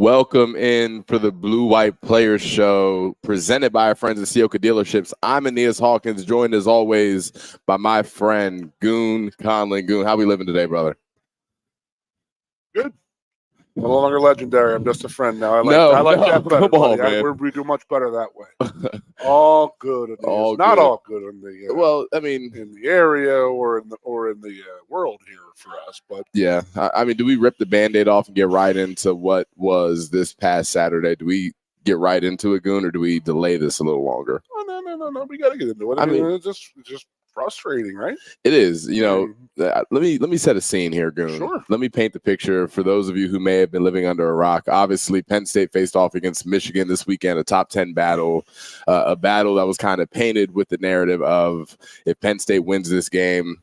Welcome in for the Blue White Players Show, presented by our friends at Ciocca Dealerships. I'm Aeneas Hawkins, joined as always by my friend Goon Conlon. Goon, how we living today, brother? Good. I'm no longer legendary. I'm just a friend now. I like that better. Come on, man. We do much better that way. All good. Not all good in the in the area or in the world here for us. But yeah, I mean, do we rip the Band-Aid off and get right into what was this past Saturday? Do we get right into it, Goon, or do we delay this a little longer? Oh, no. We got to get into it. I mean, it's just frustrating, right? It is. Let me set a scene here, Goon. Sure. Let me paint the picture for those of you who may have been living under a rock. Obviously, Penn State faced off against Michigan this weekend, a top 10 battle, a battle that was kind of painted with the narrative of if Penn State wins this game,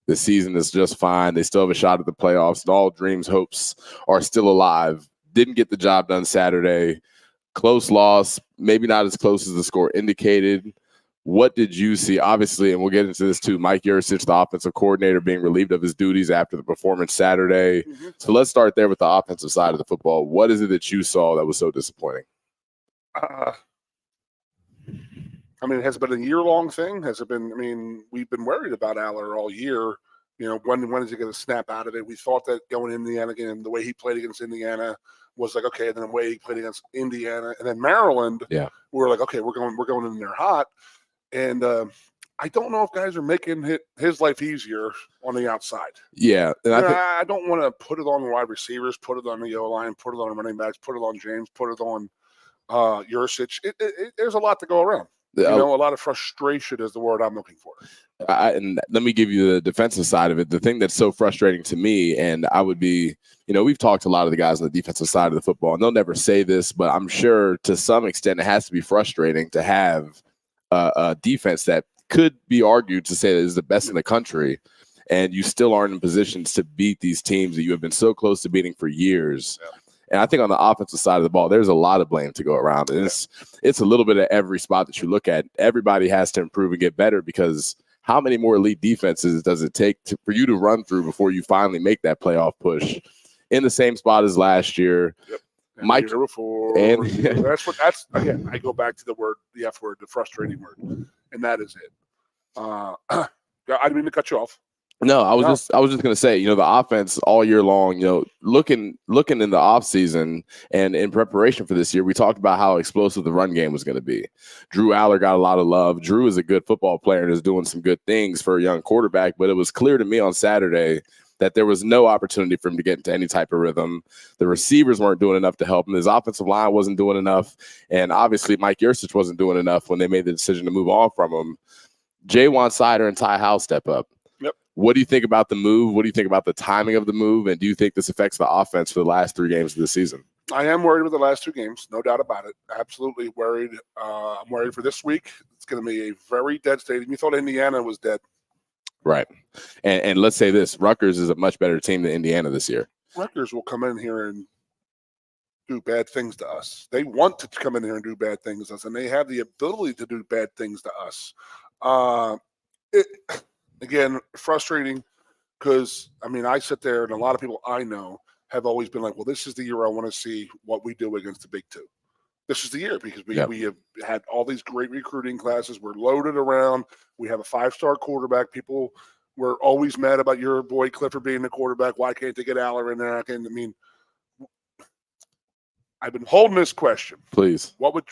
the season is just fine. They still have a shot at the playoffs, and all dreams, hopes are still alive. Didn't get the job done Saturday. Close loss, maybe not as close as the score indicated. What did you see? Obviously, and we'll get into this too, Mike Yurcich, the offensive coordinator, being relieved of his duties after the performance Saturday. Mm-hmm. So let's start there with the offensive side of the football. What is it that you saw that was so disappointing? Has it been a year-long thing? Has it been – we've been worried about Aller all year. When is he going to snap out of it? We thought that going into Indiana again, the way he played against Indiana was like, okay, and then the way he played against Indiana. And then Maryland, we were like, okay, we're going in there hot. And I don't know if guys are making his life easier on the outside. Yeah. And I don't want to put it on the wide receivers, put it on the O-line, put it on the running backs, put it on James, put it on Yurcich. There's a lot to go around. A lot of frustration is the word I'm looking for. And let me give you the defensive side of it. The thing that's so frustrating to me, and I would be, we've talked to a lot of the guys on the defensive side of the football, and they'll never say this, but I'm sure to some extent it has to be frustrating to have a defense that could be argued to say that is the best in the country, and you still aren't in positions to beat these teams that you have been so close to beating for years. Yeah. And I think on the offensive side of the ball, there's a lot of blame to go around. And it's a little bit of every spot that you look at. Everybody has to improve and get better, because how many more elite defenses does it take for you to run through before you finally make that playoff push in the same spot as last year? Yep. Mike, year before, that's again. I go back to the F word, the frustrating word, and that is it. I didn't mean to cut you off. No, I was just going to say, the offense all year long, looking in the offseason and in preparation for this year, we talked about how explosive the run game was going to be. Drew Aller got a lot of love. Drew is a good football player and is doing some good things for a young quarterback, but it was clear to me on Saturday that there was no opportunity for him to get into any type of rhythm. The receivers weren't doing enough to help him. His offensive line wasn't doing enough. And obviously Mike Yurcich wasn't doing enough when they made the decision to move on from him. Jaywan Sider and Ty Howell step up. Yep. What do you think about the move? What do you think about the timing of the move? And do you think this affects the offense for the last 3 games of the season? I am worried with the last 2 games, no doubt about it. Absolutely worried. I'm worried for this week. It's going to be a very dead stadium. You thought Indiana was dead. Right. And let's say this, Rutgers is a much better team than Indiana this year. Rutgers will come in here and do bad things to us. They want to come in here and do bad things to us, and they have the ability to do bad things to us. Again, frustrating because, I sit there and a lot of people I know have always been like, well, this is the year I want to see what we do against the Big Two. This is the year because we have had all these great recruiting classes. We're loaded around. We have a 5-star quarterback. People were always mad about your boy Clifford being the quarterback. Why can't they get Aller in there? I've been holding this question. Please. What would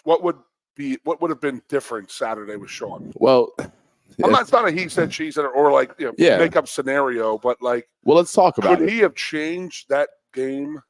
have been different Saturday with Sean? Well, it's not a he said, she said, or make up scenario, but let's talk about it. Could he have changed that game?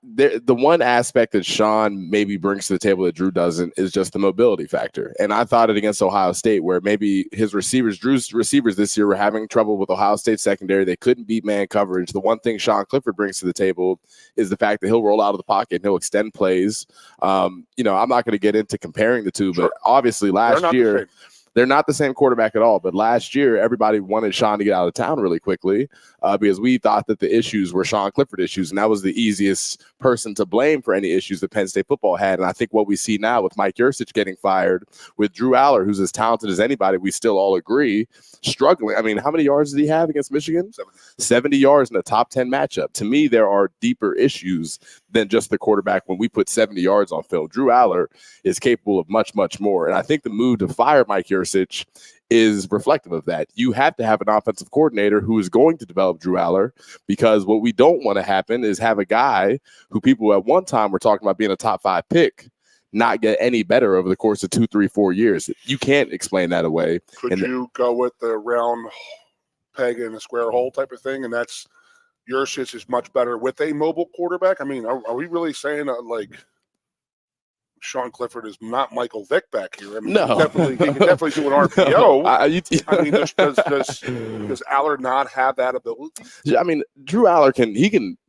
The one aspect that Sean maybe brings to the table that Drew doesn't is just the mobility factor. And I thought it against Ohio State, where maybe Drew's receivers this year were having trouble with Ohio State secondary. They couldn't beat man coverage. The one thing Sean Clifford brings to the table is the fact that he'll roll out of the pocket and he'll extend plays. I'm not going to get into comparing the two, but obviously last year – they're not the same quarterback at all. But last year, everybody wanted Sean to get out of town really quickly because we thought that the issues were Sean Clifford issues, and that was the easiest person to blame for any issues that Penn State football had. And I think what we see now with Mike Yurcich getting fired, with Drew Aller, who's as talented as anybody, we still all agree, struggling. How many yards did he have against Michigan? 70 yards in a top 10 matchup. To me, there are deeper issues than just the quarterback when we put 70 yards on film. Drew Aller is capable of much, much more. And I think the move to fire Mike Yurcich is reflective of that. You have to have an offensive coordinator who is going to develop Drew Aller, because what we don't want to happen is have a guy who people at one time were talking about being a top 5 pick not get any better over the course of 2, 3, 4 years. You can't explain that away. Could you go with the round peg in a square hole type of thing? And that's Yurcich is much better with a mobile quarterback. I mean, are we really saying like Sean Clifford is not Michael Vick back here? I mean, no, he can definitely do an RPO. No. I mean, does Aller not have that ability? I mean, Drew Aller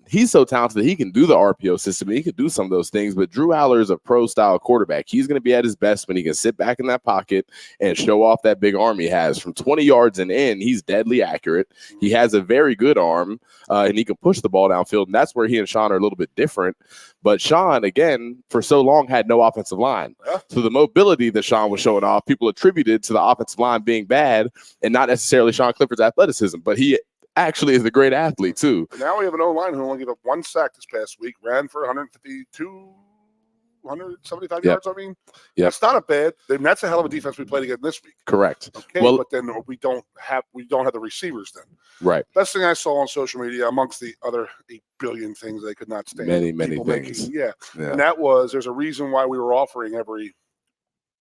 he's so talented that he can do the RPO system. He can do some of those things, but Drew Aller is a pro-style quarterback. He's going to be at his best when he can sit back in that pocket and show off that big arm he has. From 20 yards and in, he's deadly accurate. He has a very good arm, and he can push the ball downfield, and that's where he and Sean are a little bit different. But Sean, again, for so long had no offensive line. Yeah. So the mobility that Sean was showing off, people attributed to the offensive line being bad and not necessarily Sean Clifford's athleticism, but he actually is a great athlete too. Now we have an O-line who only gave up 1 sack this past week, ran for 175 yards. I mean, that's not a bad. That's a hell of a defense we played again this week. Correct. Okay, well, but then we don't have the receivers then. Right. Best thing I saw on social media, amongst the other 8 billion things they could not stand. Many things. Yeah, and that was there's a reason why we were offering every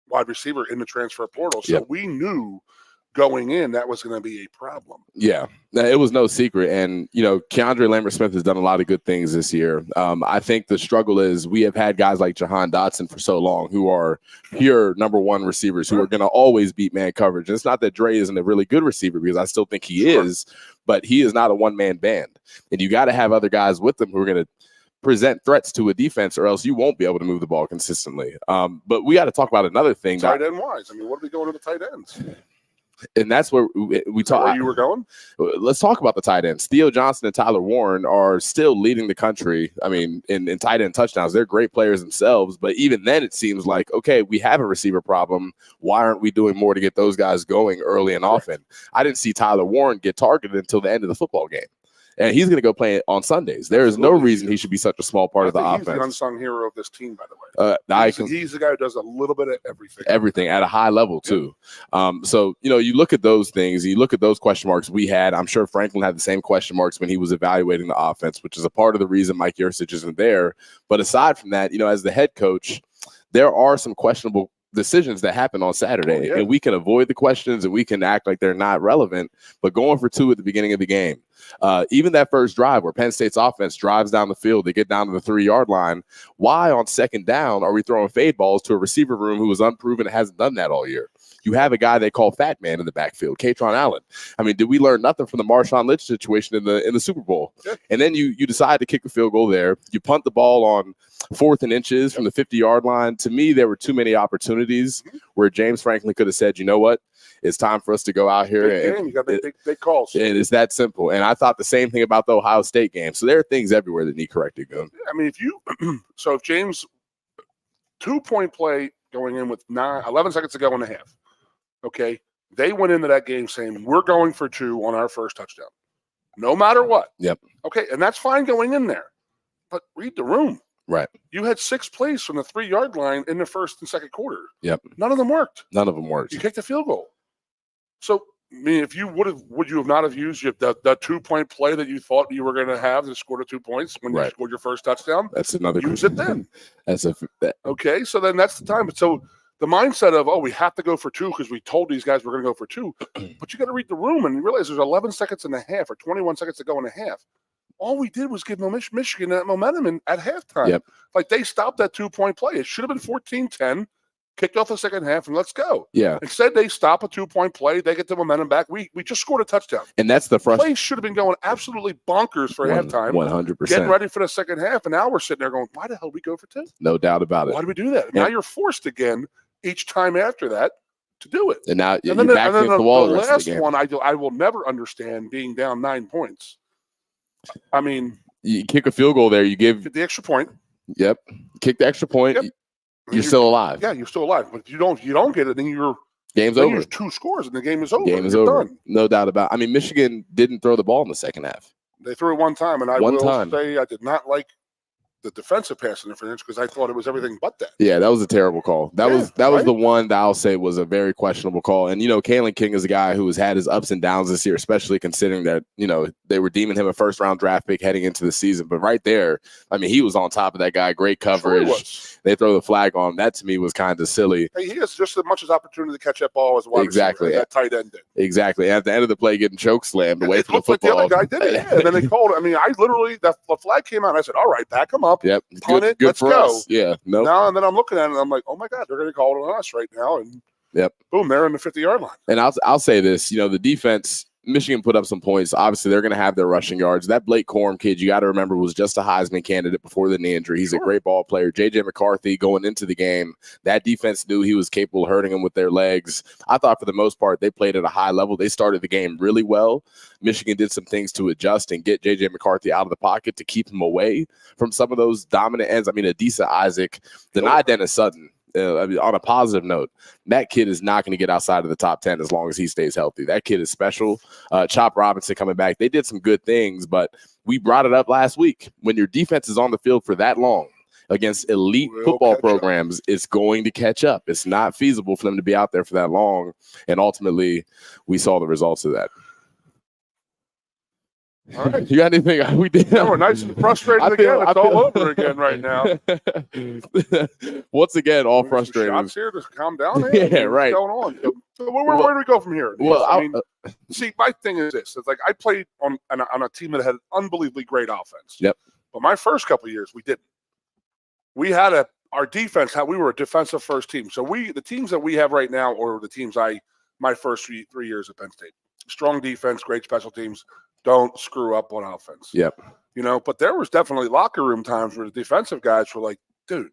wide receiver in the transfer portal. So we knew going in that was going to be a problem. Yeah, it was no secret. And, Keandre Lambert-Smith has done a lot of good things this year. I think the struggle is we have had guys like Jahan Dotson for so long who are pure number 1 receivers who are going to always beat man coverage. And it's not that Dre isn't a really good receiver, because I still think he is, but he is not a one-man band. And you got to have other guys with them who are going to present threats to a defense, or else you won't be able to move the ball consistently. But we got to talk about another thing. Tight end wise. I mean, what are we going to the tight ends? And that's where we talk. Where you were going? Let's talk about the tight ends. Theo Johnson and Tyler Warren are still leading the country. I mean, in tight end touchdowns, they're great players themselves. But even then, it seems like, okay, we have a receiver problem. Why aren't we doing more to get those guys going early and often? I didn't see Tyler Warren get targeted until the end of the football game. And he's going to go play on Sundays. There is no reason he should be such a small part of the offense. He's the unsung hero of this team, by the way. He's the guy who does a little bit of everything. Everything at a high level, too. So, you look at those things, you look at those question marks we had. I'm sure Franklin had the same question marks when he was evaluating the offense, which is a part of the reason Mike Yurcich isn't there. But aside from that, as the head coach, there are some questionable decisions that happen on Saturday, and we can avoid the questions and we can act like they're not relevant, but going for 2 at the beginning of the game, even that first drive where Penn State's offense drives down the field, they get down to the 3-yard line. Why on second down are we throwing fade balls to a receiver room who is unproven and hasn't done that all year? You have a guy they call Fat Man in the backfield, Katron Allen. I mean, did we learn nothing from the Marshawn Lynch situation in the Super Bowl? Yeah. And then you decide to kick the field goal there. You punt the ball on 4th and inches from the 50-yard line. To me, there were too many opportunities where James Franklin could have said, you know what? It's time for us to go out here. You got big calls. And it's that simple. And I thought the same thing about the Ohio State game. So there are things everywhere that need correcting. I mean, if James, 2-point play going in with 11 seconds to go in the half. Okay, they went into that game saying, we're going for 2 on our first touchdown, no matter what. Yep. Okay, and that's fine going in there. But read the room. Right. You had 6 plays from the 3-yard line in the first and second quarter. Yep. None of them worked. You kicked the field goal. So, I mean, if you would you have not have used the 2-point play that you thought you were going to have to score the 2 points when you scored your first touchdout? That's another. Use it then. Okay, so then that's the time. But so the mindset of, we have to go for 2 because we told these guys we're going to go for 2. But you got to read the room and realize there's 11 seconds and a half or 21 seconds to go in a half. All we did was give Michigan that momentum at halftime. Yep. Like they stopped that 2-point play. It should have been 14-10, kicked off the second half, and let's go. Yeah. Instead, they stop a 2-point play. They get the momentum back. We just scored a touchdown. And that's the frustration. Play should have been going absolutely bonkers for halftime. 100%. Getting ready for the second half, and now we're sitting there going, why the hell did we go for 2? No doubt about it. Why did we do that? Now you're forced again each time after that to do it. And now you're back against the wall. The last one I will never understand being down 9 points. I mean, you kick a field goal there, you give the extra point. Yep. Kick the extra point. Yep. You're still alive. Yeah, you're still alive. But if you don't get it, then game's over. There's 2 scores and the game is over. Game is over. Done. No doubt about it. I mean, Michigan didn't throw the ball in the second half. They threw it one time, and I will say I did not like the defensive pass interference because I thought it was everything but that. Yeah, that was a terrible call. That was right? the one that I'll say was a very questionable call. And, Kalen King is a guy who has had his ups and downs this year, especially considering that, they were deeming him a first-round draft pick heading into the season. But right there, I mean, he was on top of that guy. Great coverage. Sure they throw the flag on him. That, to me, was kind of silly. Hey, he has just as much as opportunity to catch that ball as a wide exactly. receiver, that tight end did. Exactly. And at the end of the play, getting choke slammed away from the Like football. the other guy did it. Yeah. And then they called it. I mean, I literally, the flag came out, and I said, all right, back him up. Yep. Punt it. Good Let's for go. us. Yeah. No. And then I'm looking at it, and I'm like, oh, my God, they're going to call it on us right now. And boom, they're in the 50-yard line. And I'll say this, the defense, Michigan put up some points. Obviously, they're going to have their rushing yards. That Blake Corum kid, you got to remember, was just a Heisman candidate before the knee injury. He's a great ball player. J.J. McCarthy going into the game, that defense knew he was capable of hurting them with their legs. I thought for the most part they played at a high level. They started the game really well. Michigan did some things to adjust and get J.J. McCarthy out of the pocket to keep him away from some of those dominant ends. I mean, Adisa Isaac, denied Dennis Sutton. On a positive note, that kid is not going to get outside of the top 10 as long as he stays healthy. That kid is special. Chop Robinson coming back. They did some good things, but we brought it up last week. When your defense is on the field for that long against elite football programs, it's going to catch up. It's not feasible for them to be out there for that long. And ultimately, we saw the results of that. All right. You got anything we did? Yeah, we're nice and frustrated again. It's all over again right now. Once again, all frustrated. Shots here to calm down. Here? Yeah, right. What's going on? So where do we go from here? Well, I mean, see, my thing is this: it's like I played on a team that had unbelievably great offense. Yep. But my first couple of years, we didn't. We had our defense. We were a defensive first team. So the teams that we have right now, or the teams my first 3 years at Penn State, strong defense, great special teams. Don't screw up on offense. Yep. But there was definitely locker room times where the defensive guys were like, dude,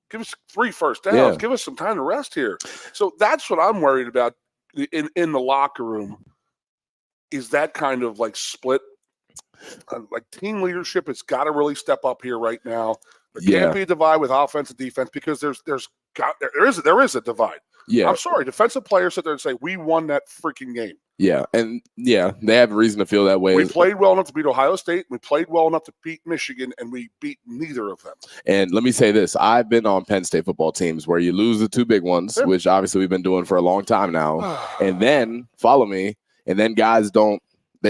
give us 3 first downs. Yeah. Give us some time to rest here. So that's what I'm worried about in the locker room is that kind of like split. Like team leadership has got to really step up here right now. There can't be a divide with offense and defense because there is a divide. Yeah. I'm sorry. Defensive players sit there and say, we won that freaking game. Yeah, and they have a reason to feel that way. We played well enough to beat Ohio State. We played well enough to beat Michigan, and we beat neither of them. And let me say this. I've been on Penn State football teams where you lose the 2 big ones, which obviously we've been doing for a long time now. And then, follow me, and then guys don't –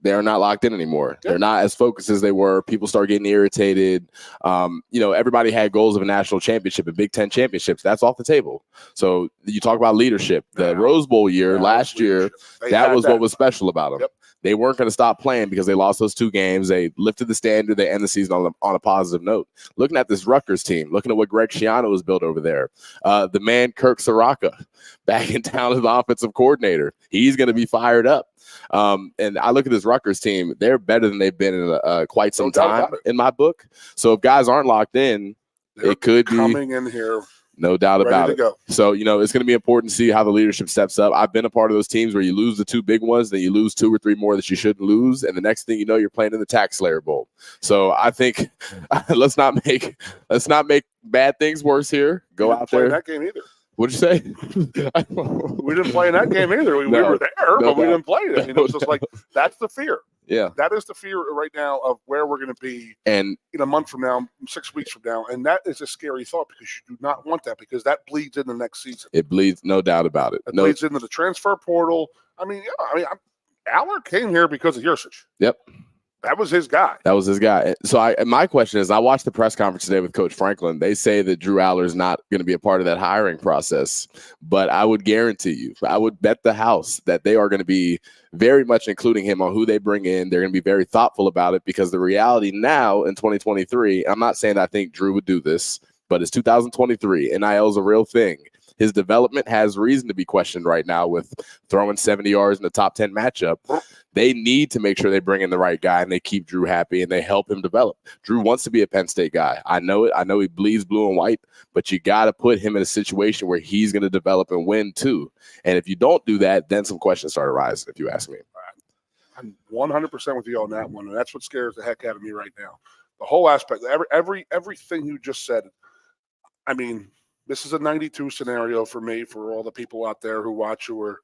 they are not locked in anymore. They're not as focused as they were. People start getting irritated. Everybody had goals of a national championship and Big Ten championships. That's off the table. So you talk about leadership. The Rose Bowl year last year, that was what was special about them. Yep. They weren't going to stop playing because they lost those 2 games. They lifted the standard. They end the season on a positive note. Looking at this Rutgers team, looking at what Greg Schiano has built over there, the man Kirk Ciocca back in town as the offensive coordinator. He's going to be fired up. And I look at this Rutgers team, they're better than they've been in quite some time in my book. So if guys aren't locked in, it could be coming in here. No doubt about it. Go. So, it's going to be important to see how the leadership steps up. I've been a part of those teams where you lose the 2 big ones, then you lose 2 or 3 more that you shouldn't lose. And the next thing you know, you're playing in the Tax Slayer Bowl. So I think let's not make bad things worse here. Go out there. That game either. What'd you say? We didn't play in that game either. We were there, but we didn't play it. It was just like, that's the fear. Yeah. That is the fear right now of where we're going to be in a month from now, 6 weeks from now. And that is a scary thought because you do not want that because that bleeds in the next season. It bleeds, no doubt about it. It bleeds into the transfer portal. Aller came here because of Yurcich. Yep. That was his guy. So my question is, I watched the press conference today with Coach Franklin. They say that Drew Aller is not going to be a part of that hiring process, but I would guarantee you, I would bet the house that they are going to be very much including him on who they bring in. They're going to be very thoughtful about it because the reality now in 2023, I'm not saying I think Drew would do this, but it's 2023. NIL is a real thing. His development has reason to be questioned right now with throwing 70 yards in the top 10 matchup. They need to make sure they bring in the right guy and they keep Drew happy and they help him develop. Drew wants to be a Penn State guy. I know it. I know he bleeds blue and white, but you got to put him in a situation where he's going to develop and win too. And if you don't do that, then some questions start arising, if you ask me. I'm 100% with you on that one. And that's what scares the heck out of me right now. The whole aspect, everything you just said. I mean, this is a 92 scenario for me, for all the people out there who watch who are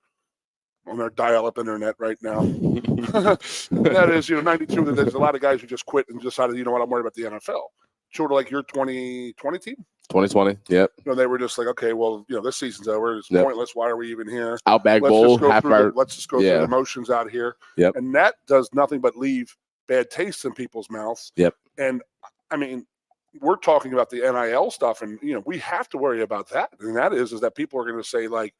on their dial-up internet right now. That is, 92, there's a lot of guys who just quit and decided, you know what, I'm worried about the NFL. sort of like your 2020 team. 2020, yep. You know, they were just like, okay, well, you know, this season's over. It's pointless. Why are we even here? Outback Bowl, let's just go through the motions out here. Yep. And that does nothing but leave bad taste in people's mouths. Yep. And I mean, we're talking about the NIL stuff, and you know, we have to worry about that. And that is that people are going to say, like,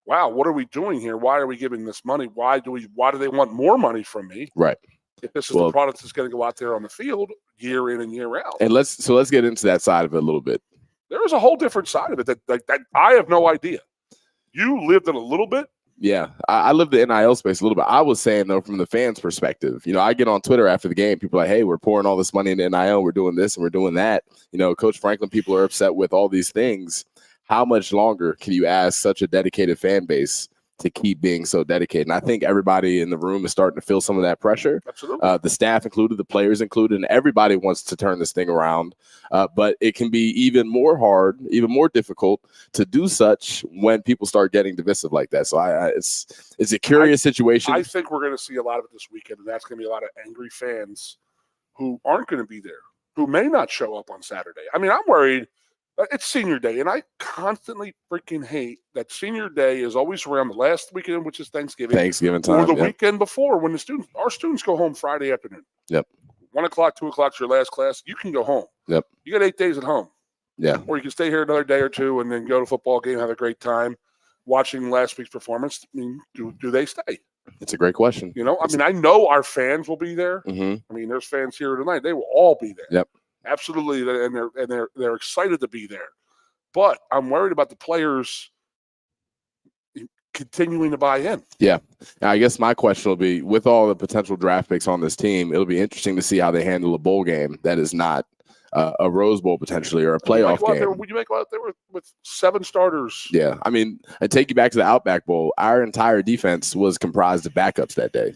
wow, what are we doing here? Why are we giving this money? Why do they want more money from me? Right. If this is the product that's going to go out there on the field year in and year out. And let's get into that side of it a little bit. There is a whole different side of it that I have no idea. You lived it a little bit. Yeah, I lived the NIL space a little bit. I was saying, though, from the fans' perspective, you know, I get on Twitter after the game. People are like, hey, we're pouring all this money into NIL. We're doing this and we're doing that. You know, Coach Franklin, people are upset with all these things. How much longer can you ask such a dedicated fan base to keep being so dedicated? And I think everybody in the room is starting to feel some of that pressure. Absolutely. The staff included, the players included, and everybody wants to turn this thing around. But it can be even more hard, even more difficult to do such when people start getting divisive like that. So it's a curious situation. I think we're going to see a lot of it this weekend, and that's going to be a lot of angry fans who aren't going to be there, who may not show up on Saturday. I mean, I'm worried. It's senior day, and I constantly freaking hate that senior day is always around the last weekend, which is Thanksgiving time, or the weekend before, when our students go home Friday afternoon. Yep. 1 o'clock, 2 o'clock is your last class. You can go home. Yep. You got 8 days at home. Yeah. Or you can stay here another day or two and then go to a football game, have a great time watching last week's performance. I mean, do they stay? It's a great question. You know, I mean, I know our fans will be there. Mm-hmm. I mean, there's fans here tonight. They will all be there. Yep. Absolutely, and they're excited to be there. But I'm worried about the players continuing to buy in. Yeah. Now, I guess my question will be, with all the potential draft picks on this team, it'll be interesting to see how they handle a bowl game that is not a Rose Bowl potentially, or a playoff game. You might go out there with 7 starters. Yeah. I mean, I take you back to the Outback Bowl. Our entire defense was comprised of backups that day.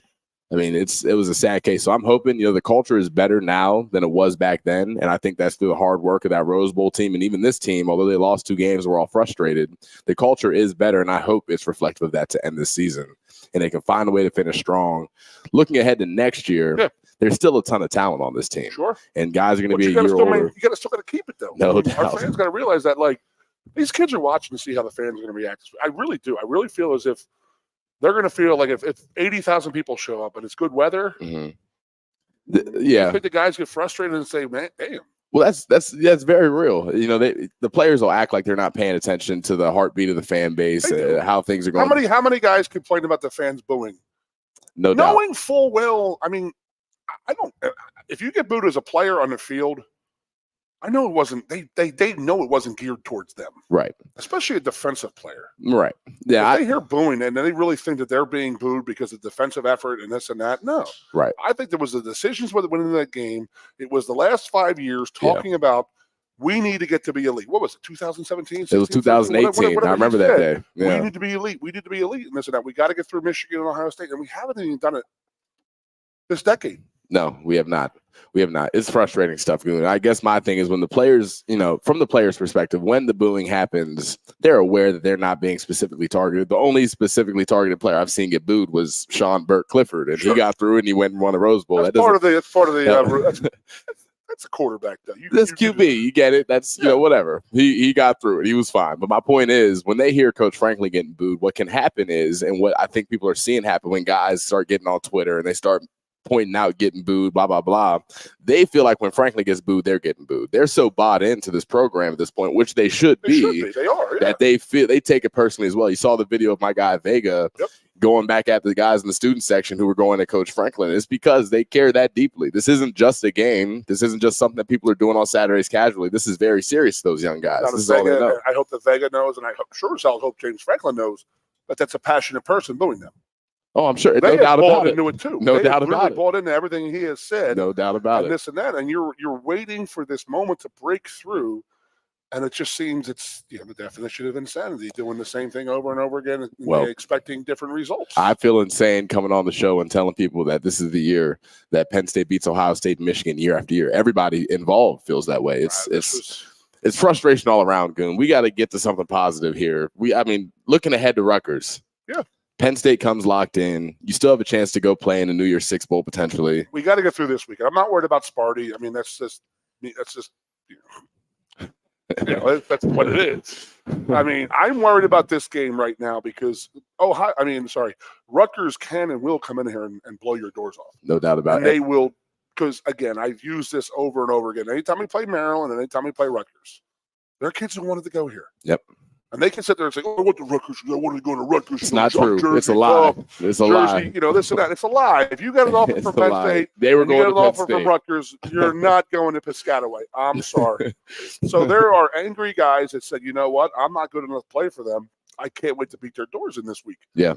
I mean, it was a sad case. So I'm hoping, you know, the culture is better now than it was back then. And I think that's through the hard work of that Rose Bowl team. And even this team, although they lost 2 games, we're all frustrated. The culture is better. And I hope it's reflective of that to end this season. And they can find a way to finish strong. Looking ahead to next year, there's still a ton of talent on this team. Sure. And guys are going to be a year older. You still got to keep it, though. No doubt. Our fans got to realize that, like, these kids are watching to see how the fans are going to react. I really do. I really feel as if they're going to feel like if 80,000 people show up and it's good weather, I think the guys get frustrated and say, man, damn. Well, that's very real. You know, the players will act like they're not paying attention to the heartbeat of the fan base, how things are going. How many guys complain about the fans booing? No doubt. Knowing full well, I mean, I don't. If you get booed as a player on the field, I know it wasn't. They know it wasn't geared towards them, right? Especially a defensive player, right? Yeah, if they hear booing and they really think that they're being booed because of defensive effort and this and that. No, right? I think there was the decisions with winning that game. It was the last 5 years talking about we need to get to be elite. What was it? 2017? It was 2018. I remember that day. Yeah. We need to be elite. We need to be elite and this and that. We got to get through Michigan and Ohio State, and we haven't even done it this decade. No, we have not. We have not. It's frustrating stuff. I guess my thing is when the players, you know, from the players' perspective, when the booing happens, they're aware that they're not being specifically targeted. The only specifically targeted player I've seen get booed was Sean Burt Clifford, and he got through and he went and won the Rose Bowl. That's part of the. That's a quarterback, though. That's QB. You get it. That's whatever. He got through it. He was fine. But my point is, when they hear Coach Franklin getting booed, what can happen is, and what I think people are seeing happen when guys start getting on Twitter and they start pointing out getting booed, blah, blah, blah. They feel like when Franklin gets booed, they're getting booed. They're so bought into this program at this point, which they should be. They are. That they take it personally as well. You saw the video of my guy Vega going back at the guys in the student section who were going at Coach Franklin. It's because they care that deeply. This isn't just a game. This isn't just something that people are doing on Saturdays casually. This is very serious to those young guys. This is all they know. I hope that Vega knows, and I hope James Franklin knows that that's a passionate person booing them. Oh, I'm sure. They no doubt about it. Into it too. No doubt about it. Bought into everything he has said. No doubt about it. This and that, and you're waiting for this moment to break through, and it just seems it's the definition of insanity, doing the same thing over and over again, and expecting different results. I feel insane coming on the show and telling people that this is the year that Penn State beats Ohio State and Michigan year after year. Everybody involved feels that way. It's frustration all around, Goon. We got to get to something positive here. Looking ahead to Rutgers. Yeah. Penn State comes locked in. You still have a chance to go play in the New Year's Six Bowl potentially. We got to get through this weekend. I'm not worried about Sparty. I mean, that's just That's what it is. I mean, I'm worried about this game right now because Rutgers can and will come in here and blow your doors off. No doubt about it. And they will, because again, I've used this over and over again. Anytime we play Maryland and anytime we play Rutgers, there are kids who wanted to go here. Yep. And they can sit there and say, "Oh, what the Rutgers? I wanted to go to Rutgers." It's not true. Jersey, it's a lie. It's a lie. This and that. It's a lie. If you got an offer from Penn State, they were going to Penn State. You got an offer from Rutgers, you're not going to Piscataway. I'm sorry. So there are angry guys that said, "You know what? I'm not good enough to play for them. I can't wait to beat their doors in this week." Yeah.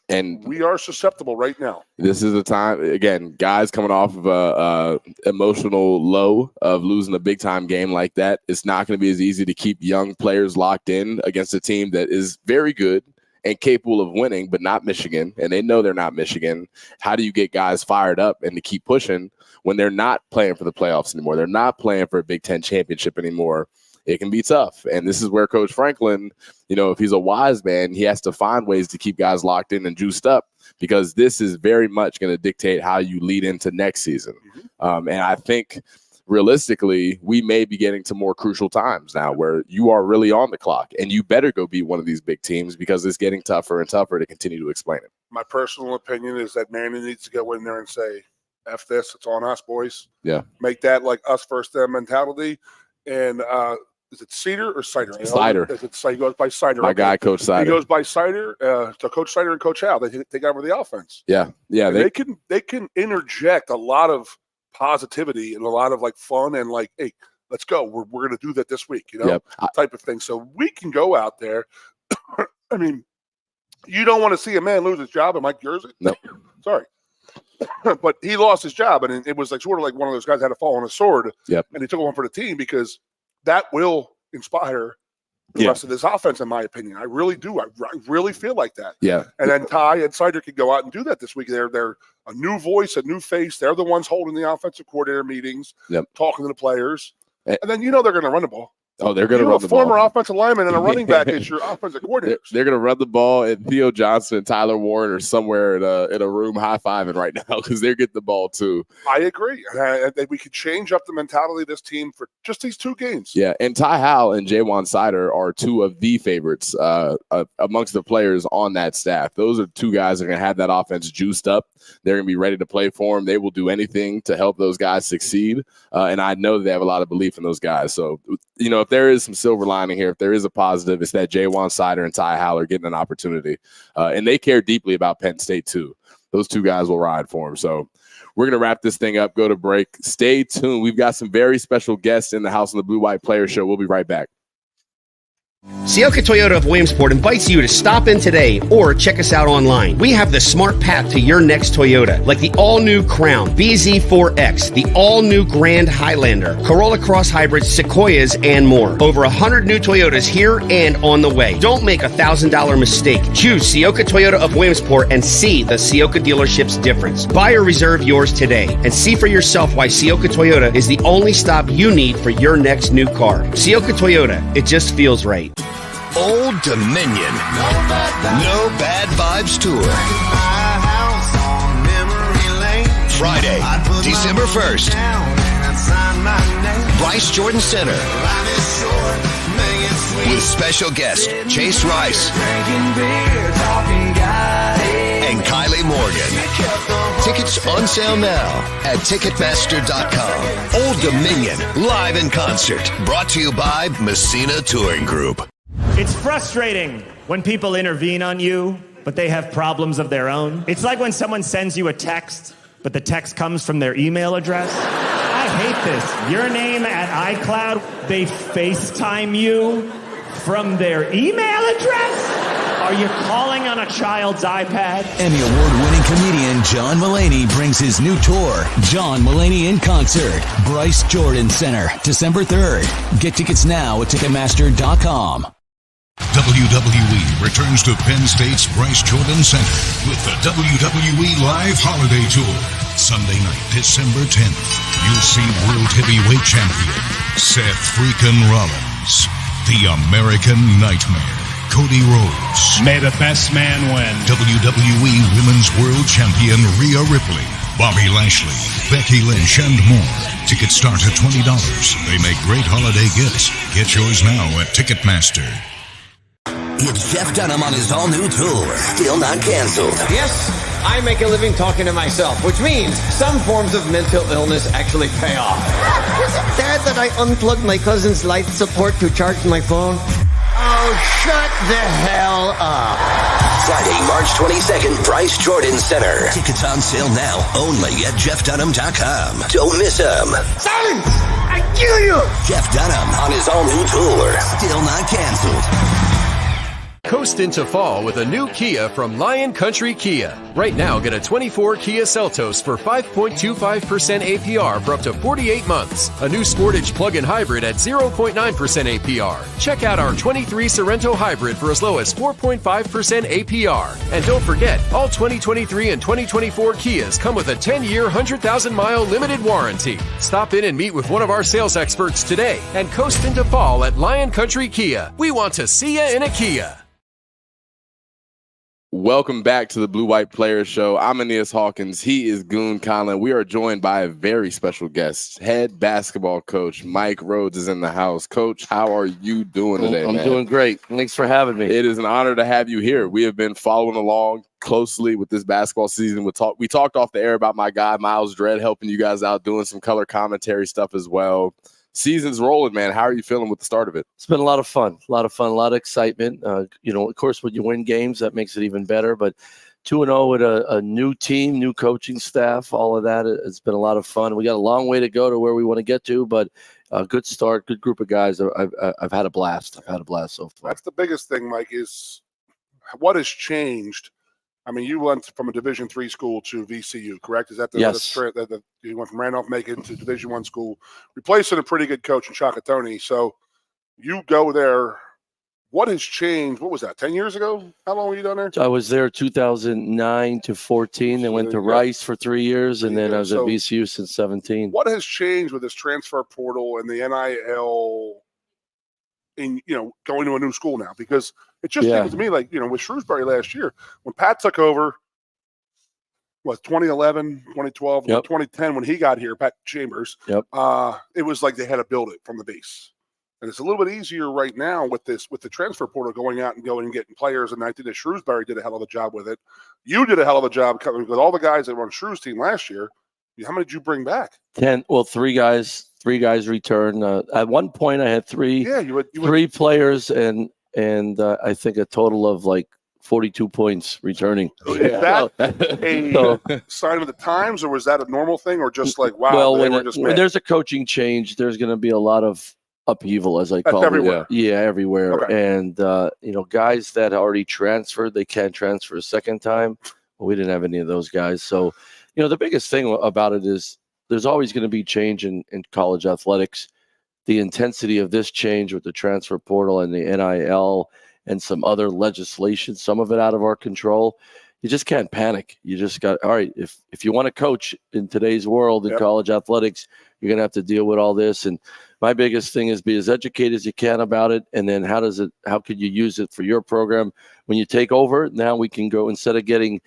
And we are susceptible right now. This is the time, again, guys coming off of a emotional low of losing a big-time game like that. It's not going to be as easy to keep young players locked in against a team that is very good and capable of winning, but not Michigan, and they know they're not Michigan. How do you get guys fired up and to keep pushing when they're not playing for the playoffs anymore? They're not playing for a Big Ten championship anymore. It can be tough. And this is where Coach Franklin, if he's a wise man, he has to find ways to keep guys locked in and juiced up, because this is very much going to dictate how you lead into next season. And I think realistically, we may be getting to more crucial times now where you are really on the clock and you better go beat one of these big teams, because it's getting tougher and tougher to continue to explain it. My personal opinion is that Manny needs to go in there and say, F this, it's on us, boys. Yeah. Make that like us first them mentality. And is it Cedar or Cider? Cider. He goes by Cider. My guy, Coach Cider. He goes by Cider. So Coach Cider and Coach Al, they take over the offense. Yeah. They can interject a lot of positivity and a lot of like fun and like, hey, let's go. We're going to do that this week, type of thing. So we can go out there. I mean, you don't want to see a man lose his job in Mike Jersey. No. Sorry. But he lost his job, and it was like sort of like one of those guys had to fall on a sword. Yep. And he took one for the team, because that will inspire the rest of this offense, in my opinion. I really do. I really feel like that. Yeah. And then Ty and Cider could go out and do that this week. They're a new voice, a new face. They're the ones holding the offensive coordinator meetings, talking to the players. And then they're going to run the ball. Oh, they're going to run the ball. A former offensive lineman and a running back is your offensive coordinator. They're going to run the ball, and Theo Johnson and Tyler Warren are somewhere in a room high-fiving right now, because they're getting the ball too. I agree. We could change up the mentality of this team for just these two games. Yeah, and Ty Howell and Jaywan Sider are two of the favorites amongst the players on that staff. Those are two guys that are going to have that offense juiced up. They're going to be ready to play for them. They will do anything to help those guys succeed, and I know they have a lot of belief in those guys. So, if there is some silver lining here, if there is a positive, it's that Jaywan Sider and Ty Howell are getting an opportunity, and they care deeply about Penn State too. Those two guys will ride for them. So we're going to wrap this thing up, go to break. Stay tuned. We've got some very special guests in the House on the Blue White Player Show. We'll be right back. Ciocca Toyota of Williamsport invites you to stop in today or check us out online. We have the smart path to your next Toyota, like the all-new Crown, BZ4X, the all-new Grand Highlander, Corolla Cross Hybrids, Sequoias, and more. Over 100 new Toyotas here and on the way. Don't make a $1,000 mistake. Choose Ciocca Toyota of Williamsport and see the Ciocca Dealerships difference. Buy or reserve yours today and see for yourself why Ciocca Toyota is the only stop you need for your next new car. Ciocca Toyota, it just feels right. Old Dominion. No Bad Vibes Tour. Friday, December 1st. Bryce Jordan Center. With special guest Chase Rice and Kylie Morgan. Tickets on sale now at Ticketmaster.com. Old Dominion, live in concert. Brought to you by Messina Touring Group. It's frustrating when people intervene on you, but they have problems of their own. It's like when someone sends you a text, but the text comes from their email address. I hate this. Your name at iCloud, they FaceTime you from their email address? Are you calling on a child's iPad? Emmy Award-winning comedian John Mulaney brings his new tour, John Mulaney in Concert, Bryce Jordan Center, December 3rd. Get tickets now at Ticketmaster.com. WWE returns to Penn State's Bryce Jordan Center with the WWE Live Holiday Tour. Sunday night, December 10th, you'll see World Heavyweight Champion Seth freakin' Rollins, the American Nightmare, Cody Rhodes. May the best man win. WWE Women's World Champion Rhea Ripley, Bobby Lashley, Becky Lynch, and more. Tickets start at $20. They make great holiday gifts. Get yours now at Ticketmaster. It's Jeff Dunham on his all-new tour, still not canceled. Yes, I make a living talking to myself, which means some forms of mental illness actually pay off. Is it bad that I unplugged my cousin's life support to charge my phone? Oh, shut the hell up. Friday, March 22nd, Bryce Jordan Center. Tickets on sale now, only at JeffDunham.com. Don't miss them. Silence! I kill you! Jeff Dunham on his all-new tour, still not canceled. Coast into fall with a new Kia from Lion Country Kia. Right now, get a 24 Kia Seltos for 5.25% APR for up to 48 months. A new Sportage plug-in hybrid at 0.9% APR. Check out our 23 Sorrento hybrid for as low as 4.5% APR. And don't forget, all 2023 and 2024 Kias come with a 10-year, 100,000-mile limited warranty. Stop in and meet with one of our sales experts today and coast into fall at Lion Country Kia. We want to see you in a Kia. Welcome back to the Blue White Players Show. I'm Aeneas Hawkins. He is Goon Conlon. We are joined by a very special guest. Head basketball coach Mike Rhoades is in the house. Coach, how are you doing today, I'm man? doing great. Thanks for having me. It is an honor to have you here. We have been following along closely with this basketball season. We talked off the air about my guy, Miles Dredd, helping you guys out, doing some color commentary stuff as well. Season's rolling, man. How are you feeling with the start of it? It's been a lot of fun, a lot of excitement. Of course, when you win games, that makes it even better. But 2-0 with a new team, new coaching staff, all of that, it's been a lot of fun. We got a long way to go to where we want to get to, but a good start, good group of guys. I've had a blast. I've had a blast so far. That's the biggest thing, Mike, is what has changed. I mean, you went from a Division III school to VCU, correct? Is that the yes? You went from Randolph-Macon to Division I school, replacing a pretty good coach in Ciocca Dealerships. So you go there. What has changed? What was that? 10 years ago? How long were you down there? I was there 2009 to 14. Then went to Rice for 3 years, and then I was at VCU since 17. What has changed with this transfer portal and the NIL? In going to a new school now, because it just seems to me like with Shrewsbury last year when Pat took over, 2011, 2012, 2010 when he got here, Pat Chambers. Yep. It was like they had to build it from the base, and it's a little bit easier right now with the transfer portal going out and going and getting players. And I think that Shrewsbury did a hell of a job with it. You did a hell of a job with all the guys that were on Shrew's team last year. How many did you bring back? 10. Well, three guys returned. At one point, I had three players and I think a total of like 42 points returning. Is that a sign of the times, or was that a normal thing, or just like, wow? Well, when there's a coaching change, there's going to be a lot of upheaval, as I call it. Everywhere. Yeah, everywhere. Okay. And guys that already transferred, they can't transfer a second time. Well, we didn't have any of those guys. So, the biggest thing about it is there's always going to be change in college athletics. The intensity of this change with the transfer portal and the NIL and some other legislation, some of it out of our control, you just can't panic. You just got, all right, if you want to coach in today's world in college athletics, you're going to have to deal with all this. And my biggest thing is be as educated as you can about it. And then how could you use it for your program when you take over? Now we can go, instead of getting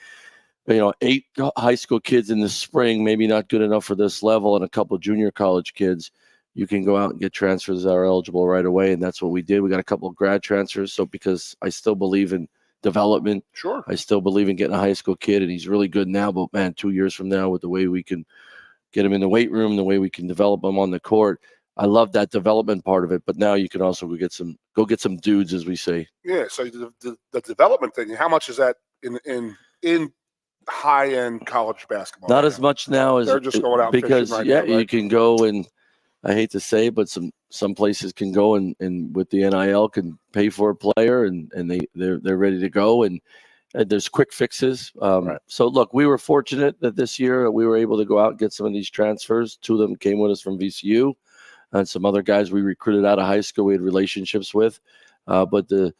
8 high school kids in the spring, maybe not good enough for this level, and a couple of junior college kids, you can go out and get transfers that are eligible right away. And that's what we did. We got a couple of grad transfers. So because I still believe in development, sure, I still believe in getting a high school kid, and he's really good now. But man, 2 years from now, with the way we can get him in the weight room, the way we can develop him on the court, I love that development part of it. But now you can also go get some dudes, as we say. Yeah. So the development thing, how much is that in high-end college basketball? Not as much now as they're just going out because right now, right? You can go, and I hate to say, but some places can go and with the NIL can pay for a player and they're ready to go, and there's quick fixes. Right. So look, we were fortunate that this year we were able to go out and get some of these transfers. 2 of them came with us from VCU, and some other guys we recruited out of high school we had relationships with. But the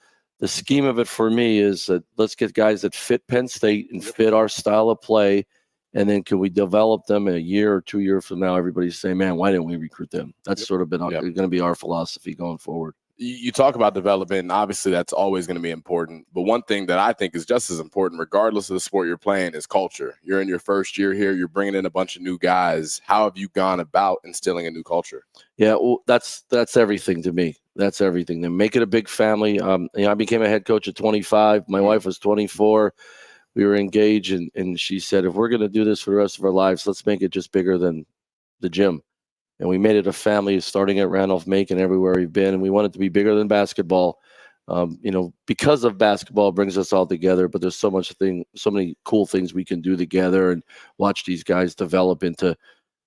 scheme of it for me is that let's get guys that fit Penn State and fit our style of play. And then can we develop them in a year or 2 years from now? Everybody's saying, man, why didn't we recruit them? That's sort of been going to be our philosophy going forward. You talk about development, and obviously that's always going to be important. But one thing that I think is just as important, regardless of the sport you're playing, is culture. You're in your first year here. You're bringing in a bunch of new guys. How have you gone about instilling a new culture? Yeah, well, that's everything to me. That's everything. To make it a big family. I became a head coach at 25. My wife was 24. We were engaged, and she said, if we're going to do this for the rest of our lives, let's make it just bigger than the gym. And we made it a family, starting at Randolph-Macon, everywhere we've been. And we want it to be bigger than basketball. Because of basketball, it brings us all together. But there's so many cool things we can do together, and watch these guys develop into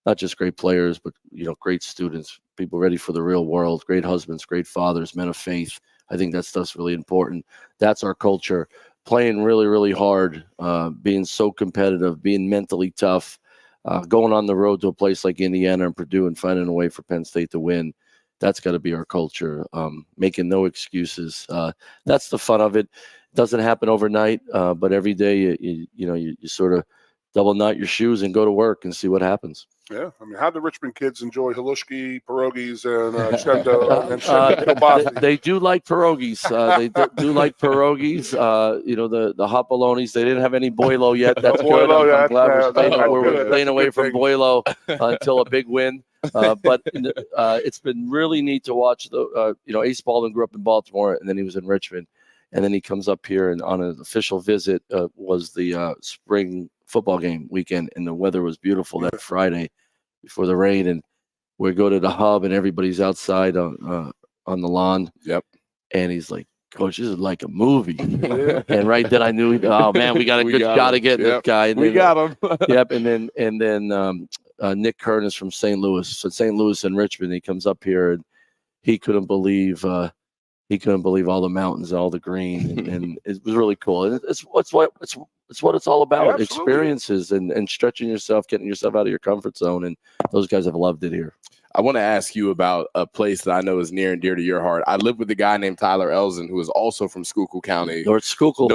not just great players, but great students, people ready for the real world, great husbands, great fathers, men of faith. I think that stuff's really important. That's our culture. Playing really, really hard, being so competitive, being mentally tough. Going on the road to a place like Indiana and Purdue and finding a way for Penn State to win, that's got to be our culture. Making no excuses. That's the fun of it. It doesn't happen overnight, but every day you sort of double knot your shoes and go to work and see what happens. Yeah, I mean, how do Richmond kids enjoy halushki, pierogies, and kielbasa? They do like pierogies. They do like pierogies. The hot bolognas. They didn't have any boilo yet. That's good. I'm glad we're staying away from boilo until a big win. But it's been really neat to watch. Ace Baldwin grew up in Baltimore, and then he was in Richmond, and then he comes up here, and on an official visit was the spring football game weekend, and the weather was beautiful that Friday before the rain, and we go to the hub, and everybody's outside on the lawn. Yep. And he's like, "Coach, this is like a movie." And right then I knew, oh man, we got to get this guy. And we got him. Yep. And then Nick Kern is from St. Louis, so St. Louis and Richmond. He comes up here, and he couldn't believe all the mountains and all the green, and it was really cool. And it's what it's all about. Yeah, experiences and stretching yourself, getting yourself out of your comfort zone. And those guys have loved it here. I want to ask you about a place that I know is near and dear to your heart. I live with a guy named Tyler Elzen, who is also from Schuylkill County. North Schuylkill,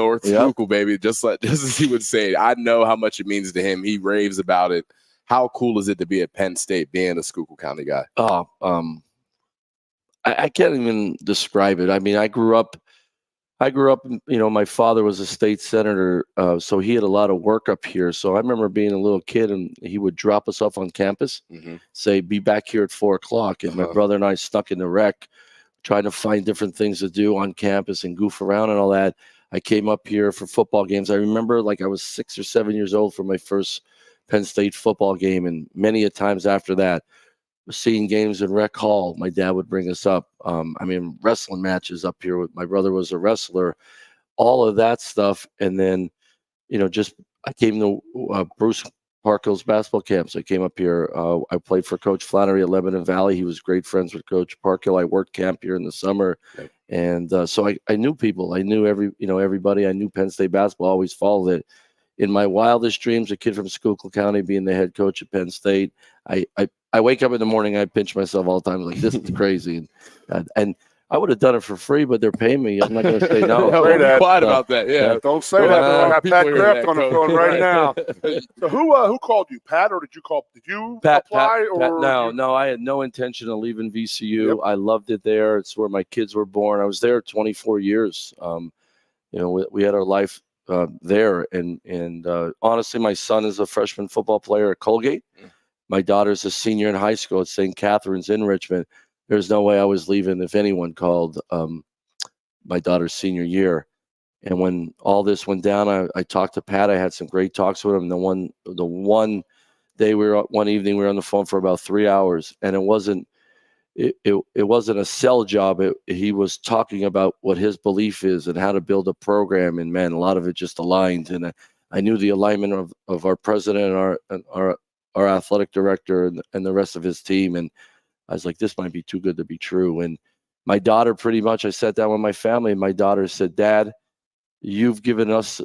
baby. Just as he would say, I know how much it means to him. He raves about it. How cool is it to be at Penn State, being a Schuylkill County guy? I can't even describe it. I mean, I grew up, my father was a state senator, so he had a lot of work up here. So I remember being a little kid, and he would drop us off on campus, say, be back here at 4:00. And my brother and I stuck in the rec, trying to find different things to do on campus and goof around and all that. I came up here for football games. I remember I was 6 or 7 years old for my first Penn State football game. And many a times after that, seeing games in Rec Hall, my dad would bring us up. Wrestling matches up here. My brother was a wrestler, all of that stuff. And then, I came to Bruce Parkill's basketball camps. I came up here. I played for Coach Flannery at Lebanon Valley. He was great friends with Coach Parkill. I worked camp here in the summer. Yep. And so I knew people. I knew everybody. I knew Penn State basketball. I always followed it. In my wildest dreams, a kid from Schuylkill County being the head coach at Penn State, I wake up in the morning, I pinch myself all the time, like, this is crazy. And I would have done it for free, but they're paying me. I'm not going to say no. Don't quiet about that. Yeah. Don't say that. I have Pat Kraft on the phone right now. So who called you, Pat, or did you apply? No, I had no intention of leaving VCU. Yep. I loved it there. It's where my kids were born. I was there 24 years. We had our life there. And honestly, my son is a freshman football player at Colgate. My daughter's a senior in high school at St. Catherine's in Richmond. There's no way I was leaving if anyone called my daughter's senior year. And when all this went down, I talked to Pat. I had some great talks with him. The one evening we were on the phone for about 3 hours, and it wasn't a sell job. He was talking about what his belief is and how to build a program. And man, a lot of it just aligned. And I knew the alignment of our president and our athletic director and the rest of his team. And I was like, this might be too good to be true. And my daughter, pretty much, I sat down with my family, and my daughter said, Dad, you've given us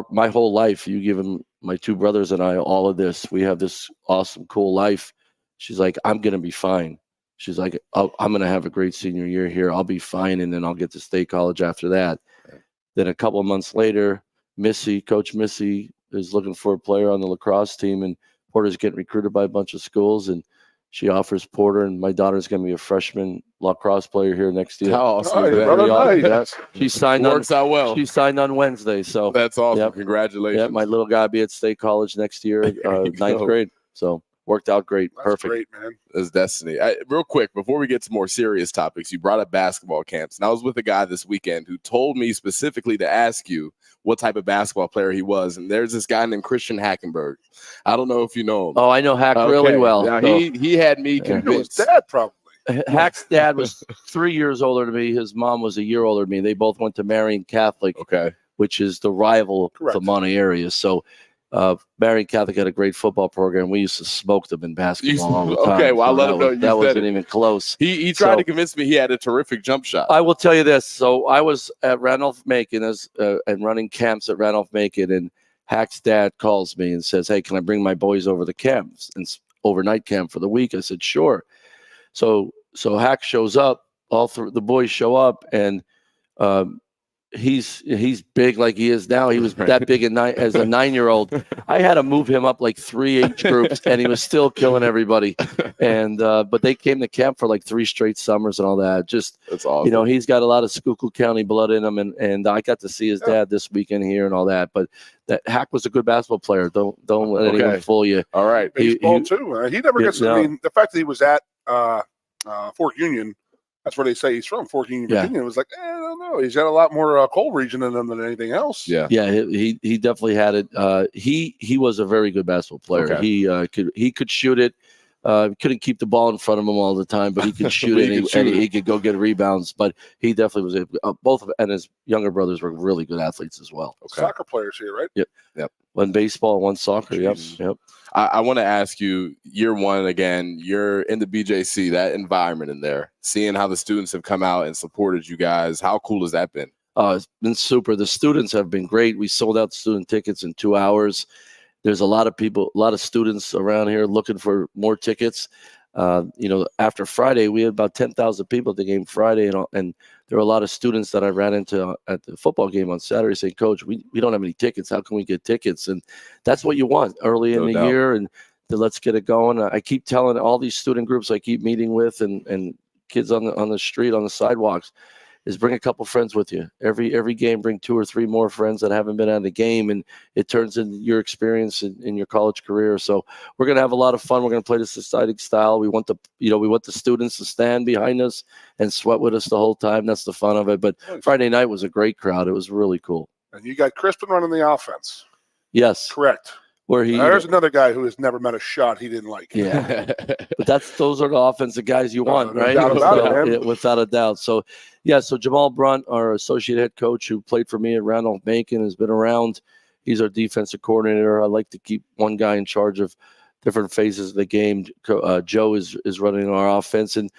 my whole life. You've given my two brothers and I all of this. We have this awesome, cool life. She's like, I'm going to be fine. She's like, I'm going to have a great senior year here. I'll be fine. And then I'll get to State College after that. Okay. Then a couple of months later, Coach Missy is looking for a player on the lacrosse team, and Porter's getting recruited by a bunch of schools. And she offers Porter, and my daughter's going to be a freshman lacrosse player here next year. How awesome is Nice, that? brother, nice. Yes. She signed Works out well. She signed on Wednesday, so That's awesome. Yep. Congratulations. yeah, my little guy will be at State College next year, ninth grade. So worked out great. That's Perfect. great, man. That's destiny. Real quick, before we get to more serious topics, you brought up basketball camps. And I was with a guy this weekend who told me specifically to ask you what type of basketball player he was. And there's this guy named Christian Hackenberg. I don't know if you know him. Oh, I know Hack really well. Now, So, he had me You know his convinced. dad probably. Hack's dad was 3 years older than me. His mom was a year older than me. They both went to Marian Catholic, Okay. which is the rival Correct. to Monte area. So Marian Catholic had a great football program. We used to smoke them in basketball all the time. Okay, well, I'll So let that him know was- you That said wasn't it. even close. He tried So- to convince me he had a terrific jump shot. I will tell you this. So I was at Randolph-Macon and running camps at Randolph-Macon, and Hack's dad calls me and says, "Hey, can I bring my boys over to camps and overnight camp for the week?" I said, "Sure." So Hack shows up. The boys show up, and he's big like he is now. He was that big as a 9-year-old. I had to move him up like 3 age groups, and he was still killing everybody. And but they came to camp for like 3 straight summers and all that. Just That's awesome. he's got a lot of Schuylkill County blood in him, and I got to see his dad this weekend here and all that. But that Hack was a good basketball player. Don't let anyone Okay. fool you. All right. Baseball too. He never Yeah, gets. no. I mean, the fact that he was at Fort Union, that's where they say he's from. Fort Union, Yeah. Virginia. It was like, I don't know. He's got a lot more coal region in him than anything else. Yeah. Yeah, he definitely had it. He was a very good basketball player. Okay. He could shoot it. Couldn't keep the ball in front of him all the time, but he could shoot But it. he and could shoot he could go get rebounds. But he definitely was both of and his younger brothers were really good athletes as well. Okay. Soccer players here, right? One baseball, one soccer. Jeez. Yep. I want to ask you, year one again, you're in the BJC, that environment in there, seeing how the students have come out and supported you guys. How cool has that been? It's been super. The students have been great. We sold out student tickets in 2 hours. There's a lot of people, a lot of students around here looking for more tickets. After Friday, we had about 10,000 people at the game Friday, and there were a lot of students that I ran into at the football game on Saturday saying, "Coach, we don't have any tickets. How can we get tickets?" And that's what you want early in No the doubt. year, and let's get it going. I keep telling all these student groups I keep meeting with and kids on the street, on the sidewalks, is bring a couple friends with you. Every game, bring 2 or 3 more friends that haven't been at a game, and it turns into your experience in your college career. So we're gonna have a lot of fun. We're gonna play this exciting style. We want the students to stand behind us and sweat with us the whole time. That's the fun of it. But Friday night was a great crowd. It was really cool. And you got Crispin running the offense. Yes, Correct. where he. There's another guy who has never met a shot he didn't like. Yeah, but those are the offensive guys you want, No right? doubt about it, man. Yeah, without a doubt. So Jamal Brunt, our associate head coach who played for me at Randolph-Macon, has been around. He's our defensive coordinator. I like to keep one guy in charge of different phases of the game. Joe is running our offense, and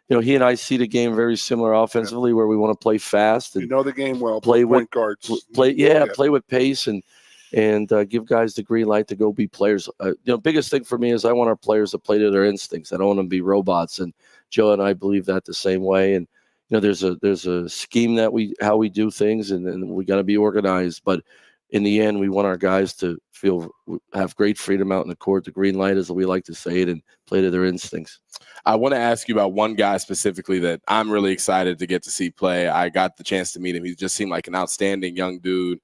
he and I see the game very similar offensively, where we want to play fast and You know the game well. Play Point with- guards. play with pace and give guys the green light to go be players. Biggest thing for me is I want our players to play to their instincts. I don't want them to be robots. And Joe and I believe that the same way. And there's a scheme how we do things, and we got to be organized. But in the end, we want our guys to have great freedom out in the court. The green light, as we like to say it, and play to their instincts. I want to ask you about one guy specifically that I'm really excited to get to see play. I got the chance to meet him. He just seemed like an outstanding young dude.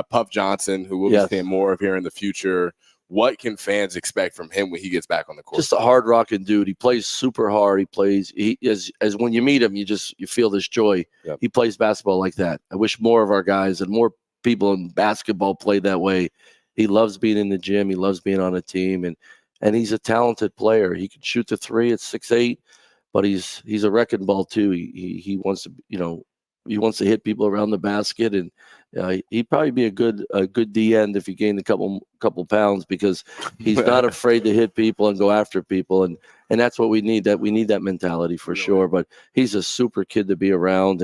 Puff Johnson, who we'll be seeing more of here in the future. What can fans expect from him when he gets back on the court? Just a hard rocking dude. He plays super hard. He as when you meet him, you feel this joy. Yep. He plays basketball like that. I wish more of our guys and more people in basketball played that way. He loves being in the gym. He loves being on a team, and he's a talented player. He can shoot the 3 at 6'8", but he's a wrecking ball too. He wants to he wants to hit people around the basket, and he'd probably be a good D end if he gained a couple pounds, because he's not afraid to hit people and go after people, and that's what we need. We need that mentality for sure. But he's a super kid to be around,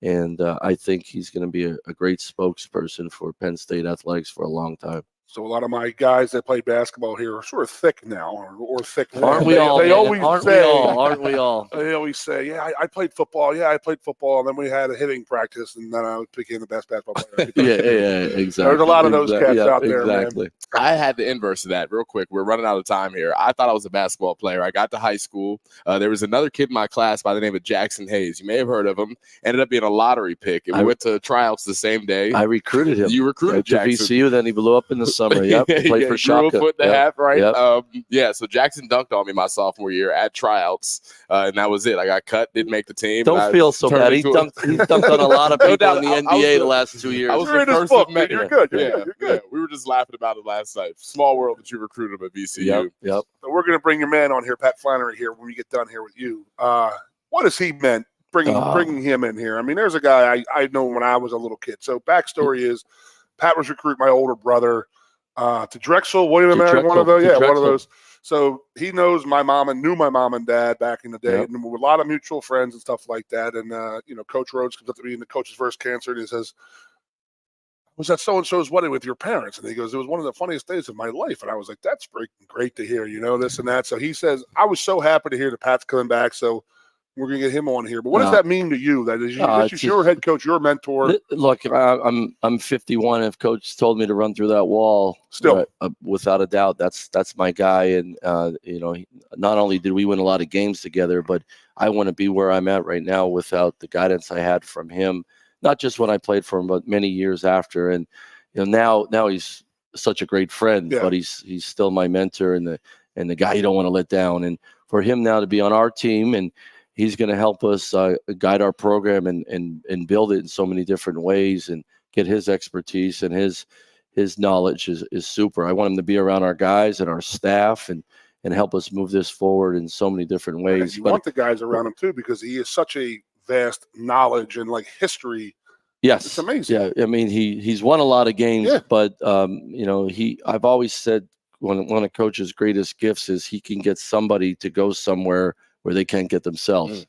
and I think he's going to be a great spokesperson for Penn State athletics for a long time. So a lot of my guys that play basketball here are sort of thick now, or thick. Aren't we all? They man? always Aren't say, we all? Aren't we all? They always say, "Yeah, I played football. Yeah, I played football." And then we had a hitting practice, and then I became the best basketball player. yeah, exactly. There's a lot of those cats out there, exactly. man. I had the inverse of that real quick. We're running out of time here. I thought I was a basketball player. I got to high school. There was another kid in my class by the name of Jackson Hayes. You may have heard of him. Ended up being a lottery pick. And we went to tryouts the same day. I recruited him. You recruited to Jackson. VCU, then he blew up in the summer. Yep, played for Ciocca. Grew a foot and a half, right? Yep. So Jackson dunked on me my sophomore year at tryouts, and that was it. I got cut, didn't make the team. Don't feel so bad. He's dunked on a lot of people in the NBA the last 2 years. I was You're the in his first book, to met. You're good. You're good. We were just laughing about it last night. Small world that you recruited him at VCU. Yep. So we're going to bring your man on here, Pat Flannery, here when we get done here with you. What has he meant bringing him in here? I mean, there's a guy I know when I was a little kid. So backstory is Pat was recruiting my older brother to Drexel, William and Mary, one of those. Yeah, one of those. So he knows my mom and knew my mom and dad back in the day, and with a lot of mutual friends and stuff like that. And Coach Rhoades comes up to me in the coach's first cancer, and he says, "Was that so and so's wedding with your parents?" And he goes, "It was one of the funniest days of my life." And I was like, "That's great to hear, this and that." So he says, "I was so happy to hear that Pat's coming back." So we're gonna get him on here. But what does that mean to you? That is, this is your head coach, your mentor. Look, I'm 51. If coach told me to run through that wall, still without a doubt, that's my guy. And not only did we win a lot of games together, but I want to be where I'm at right now without the guidance I had from him. Not just when I played for him, but many years after. And now he's such a great friend, but he's still my mentor and the guy you don't want to let down. And for him now to be on our team, and he's going to help us guide our program and build it in so many different ways and get his expertise and his knowledge is super. I want him to be around our guys and our staff and help us move this forward in so many different ways. You want the guys around him too, because he is such a vast knowledge and history. Yes, it's amazing. Yeah, I mean he's won a lot of games, but I've always said one of coach's greatest gifts is he can get somebody to go somewhere where they can't get themselves.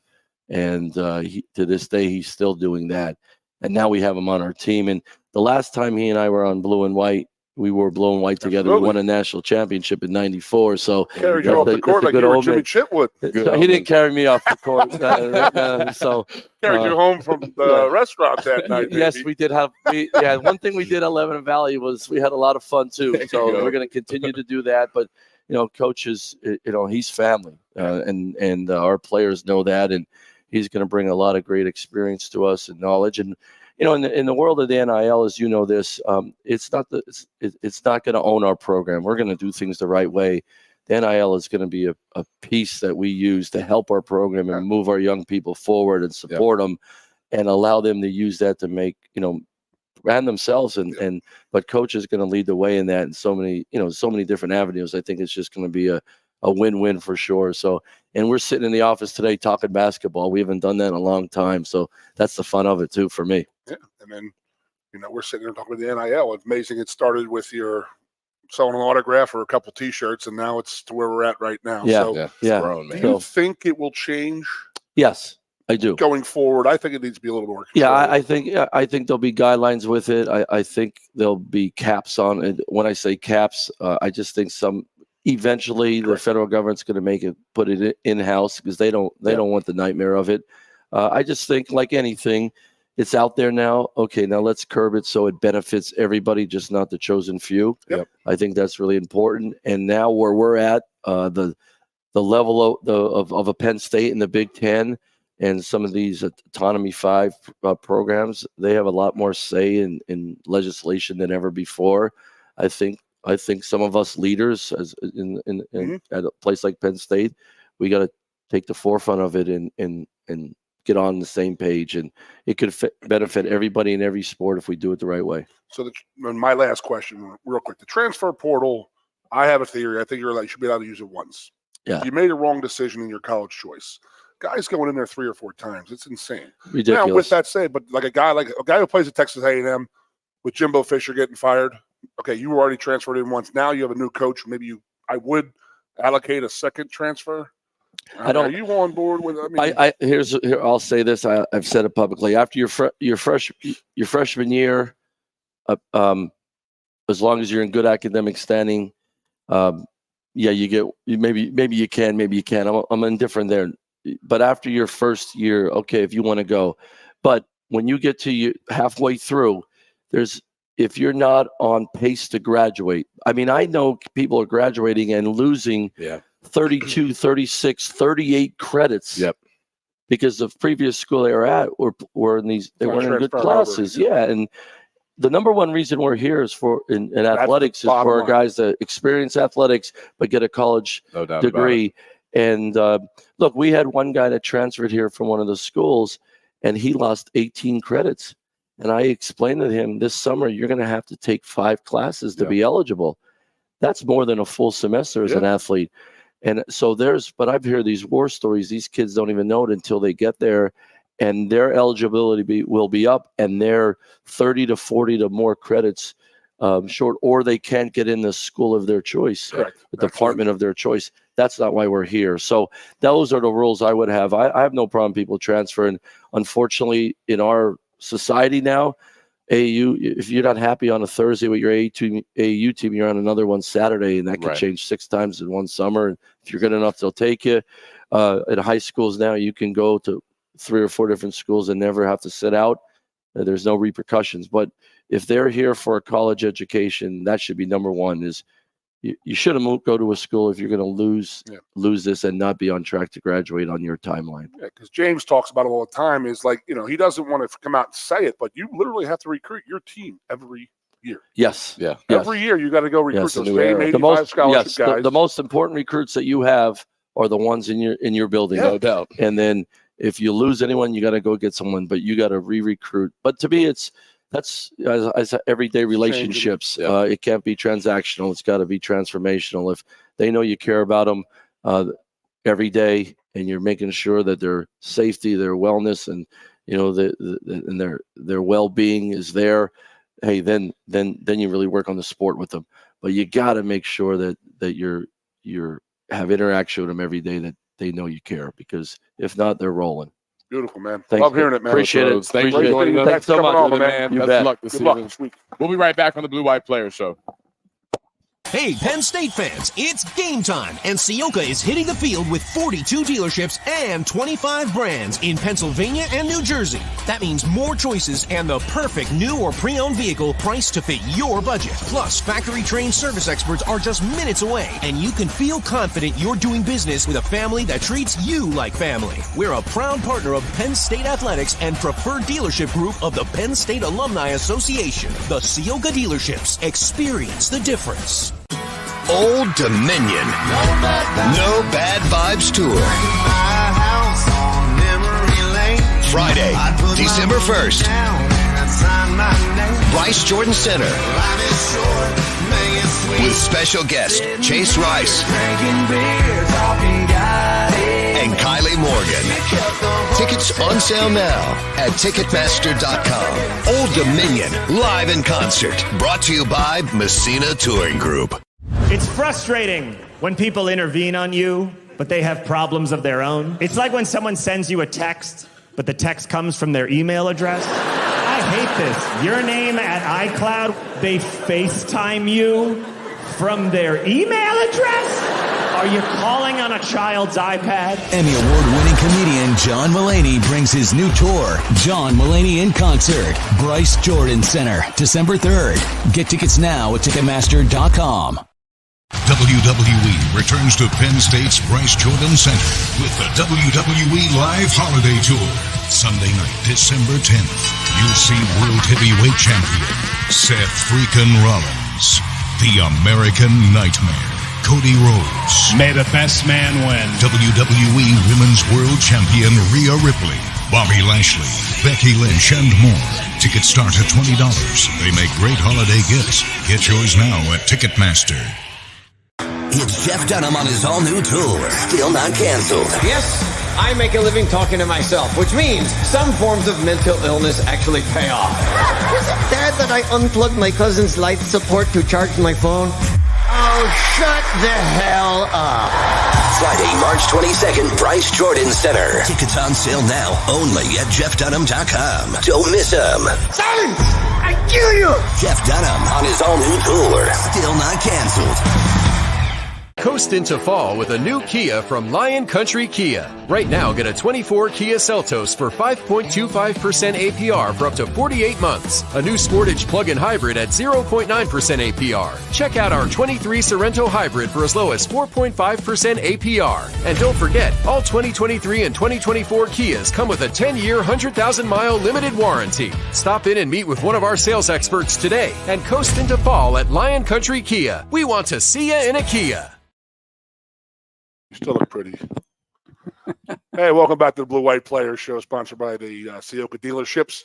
And to this day, he's still doing that. And now we have him on our team. And the last time he and I were on blue and white, we wore blue and white together. Absolutely. We won a national championship in '94. So carried you off the court like you were Jimmy Chitwood. He didn't carry me off the court. So carried you home from the restaurant that night. Yes, we did have. One thing we did at Lebanon Valley was we had a lot of fun too. So we're going to continue to do that. But coach is, he's family, and our players know that, and he's going to bring a lot of great experience to us and knowledge. And in the world of the NIL, as you know this, it's not going to own our program. We're going to do things the right way. The NIL is going to be a piece that we use to help our program and move our young people forward and support them, and allow them to use that to make brand themselves. But coach is going to lead the way in that in so many different avenues. I think it's just going to be a win-win for sure. So, and we're sitting in the office today talking basketball. We haven't done that in a long time. So that's the fun of it too, for me. Yeah. And then, we're sitting there talking about the NIL. It's amazing. It started with your selling an autograph or a couple T-shirts, and now it's to where we're at right now. Yeah. Do you think it will change? Yes, I do. Going forward, I think it needs to be a little more. I think there'll be guidelines with it. I think there'll be caps on it. When I say caps, I just think eventually the federal government's going to put it in-house, because they don't want the nightmare of it. I just think, like anything, it's out there now. Okay, now let's curb it so it benefits everybody, just not the chosen few. Yep. I think that's really important. And now where we're at, the level of a Penn State in the Big Ten and some of these Autonomy 5 programs, they have a lot more say in legislation than ever before. I think some of us leaders, at a place like Penn State, we got to take the forefront of it and get on the same page, and it could benefit everybody in every sport if we do it the right way. So my last question, real quick, the transfer portal, I have a theory. I think you should be allowed to use it once. Yeah. You made a wrong decision in your college choice. Guys going in there 3 or 4 times. It's insane. Ridiculous. Now, with that said, but like a guy who plays at Texas A&M with Jimbo Fisher getting fired, okay, you were already transferred in once. Now you have a new coach. Maybe I would allocate a second transfer. Are you on board with? Here, I'll say this. I've said it publicly. After your freshman year, as long as you're in good academic standing, you get maybe you can, maybe you can't. I'm indifferent there. But after your first year, okay, if you want to go. But when you get to halfway through, if you're not on pace to graduate, I mean, I know people are graduating and losing 32, 36, 38 credits. Yep. Because the previous school they were at were in these, they weren't in good classes. And the number one reason we're here is in athletics is for our guys to experience athletics but get a college degree. And look, we had one guy that transferred here from one of the schools, and he lost 18 credits. And I explained to him, this summer you're going to have to take 5 classes to be eligible. That's more than a full semester as an athlete. And so but I've heard these war stories. These kids don't even know it until they get there, and their eligibility will be up, and they're 30 to 40 to more credits short, or they can't get in the school of their choice, the department of their choice. That's not why we're here. So those are the rules I would have. I have no problem people transferring. Unfortunately, in our society now, AAU, if you're not happy on a Thursday with your AAU team, you're on another one Saturday, and that could change 6 times in one summer. And if you're good enough, they'll take you. At high schools now, you can go to 3 or 4 different schools and never have to sit out. There's no repercussions. But if they're here for a college education, that should be number one. Is you shouldn't go to a school if you're going to lose this and not be on track to graduate on your timeline. Yeah, because James talks about it all the time. Is like, he doesn't want to come out and say it, but you literally have to recruit your team every year. Yes. Yeah. Every year you got to go recruit those same 85 scholarship guys. The most important recruits that you have are the ones in your building, no doubt. And then if you lose anyone, you got to go get someone, but you got to re-recruit. But to me, that's as everyday relationships. It can't be transactional. It's got to be transformational. If they know you care about them every day, and you're making sure that their safety, their wellness, and and their well-being is there, hey, then you really work on the sport with them. But you got to make sure that you're have interaction with them every day, that they know you care, because if not, they're rolling. Beautiful, man. Thanks, Love hearing it, man. Appreciate it. Thanks for joining us. Thanks so much, man. You Best bet. of luck this week. We'll be right back on the Blue White Player Show. Hey, Penn State fans, it's game time, and Ciocca is hitting the field with 42 dealerships and 25 brands in Pennsylvania and New Jersey. That means more choices and the perfect new or pre-owned vehicle priced to fit your budget. Plus, factory-trained service experts are just minutes away, and you can feel confident you're doing business with a family that treats you like family. We're a proud partner of Penn State Athletics and preferred dealership group of the Penn State Alumni Association. The Ciocca Dealerships. Experience the difference. Old Dominion. No Bad Vibes Tour. Friday, December 1st. Bryce Jordan Center. With special guest Chase Rice and Kylie Morgan. Tickets on sale now at Ticketmaster.com. Old Dominion, live in concert. Brought to you by Messina Touring Group. It's frustrating when people intervene on you, but they have problems of their own. It's like when someone sends you a text, but the text comes from their email address. I hate this. Your name at iCloud, they FaceTime you from their email address? Are you calling on a child's iPad? Emmy Award-winning comedian John Mulaney brings his new tour, John Mulaney in Concert, Bryce Jordan Center, December 3rd. Get tickets now at Ticketmaster.com. WWE returns to Penn State's Bryce Jordan Center with the WWE Live Holiday Tour. Sunday night, December 10th. You'll see World Heavyweight Champion Seth freakin' Rollins, the American Nightmare, Cody Rhoades. May the best man win. WWE Women's World Champion Rhea Ripley, Bobby Lashley, Becky Lynch, and more. Tickets start at $20. They make great holiday gifts. Get yours now at Ticketmaster. It's Jeff Dunham on his all-new tour, still not canceled. Yes, I make a living talking to myself, which means some forms of mental illness actually pay off. Was it bad that I unplugged my cousin's life support to charge my phone? Oh, shut the hell up. Friday, March 22nd, Bryce Jordan Center. Tickets on sale now, only at JeffDunham.com. Don't miss them. Silence! I kill you! Jeff Dunham on his all-new tour, still not canceled. Coast into fall with a new Kia from Lion Country Kia. Right now, get a 24 Kia Seltos for 5.25% APR for up to 48 months. A new Sportage plug-in hybrid at 0.9% APR. Check out our 23 Sorento hybrid for as low as 4.5% APR. And don't forget, all 2023 and 2024 Kias come with a 10-year, 100,000-mile limited warranty. Stop in and meet with one of our sales experts today and coast into fall at Lion Country Kia. We want to see you in a Kia. You still look pretty. Hey, welcome back to the Blue White Players Show, sponsored by the Ciocca Dealerships.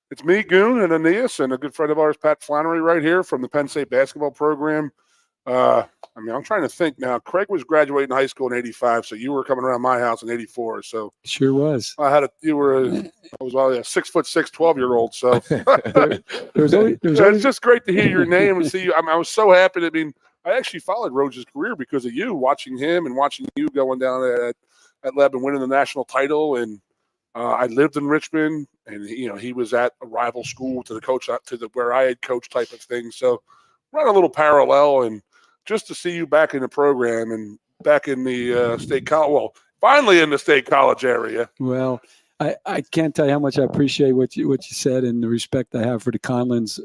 It's me, Goon and Aeneas, and a good friend of ours, Pat Flannery, right here from the Penn State basketball program. I'm trying to think now. Craig was graduating high school in '85, so you were coming around my house in '84. So sure was. I was 6'6", 12-year-old. So it's just great to hear your name and see you. I was so happy. I actually followed Rhoades' career because of you, watching him and watching you going down at Leb and winning the national title. And I lived in Richmond, and he was at a rival school to the coach, where I had coached type of thing. So run a little parallel, and just to see you back in the program and back in the state college. Well, finally in the state college area. Well, I can't tell you how much I appreciate what you said and the respect I have for the Conlins.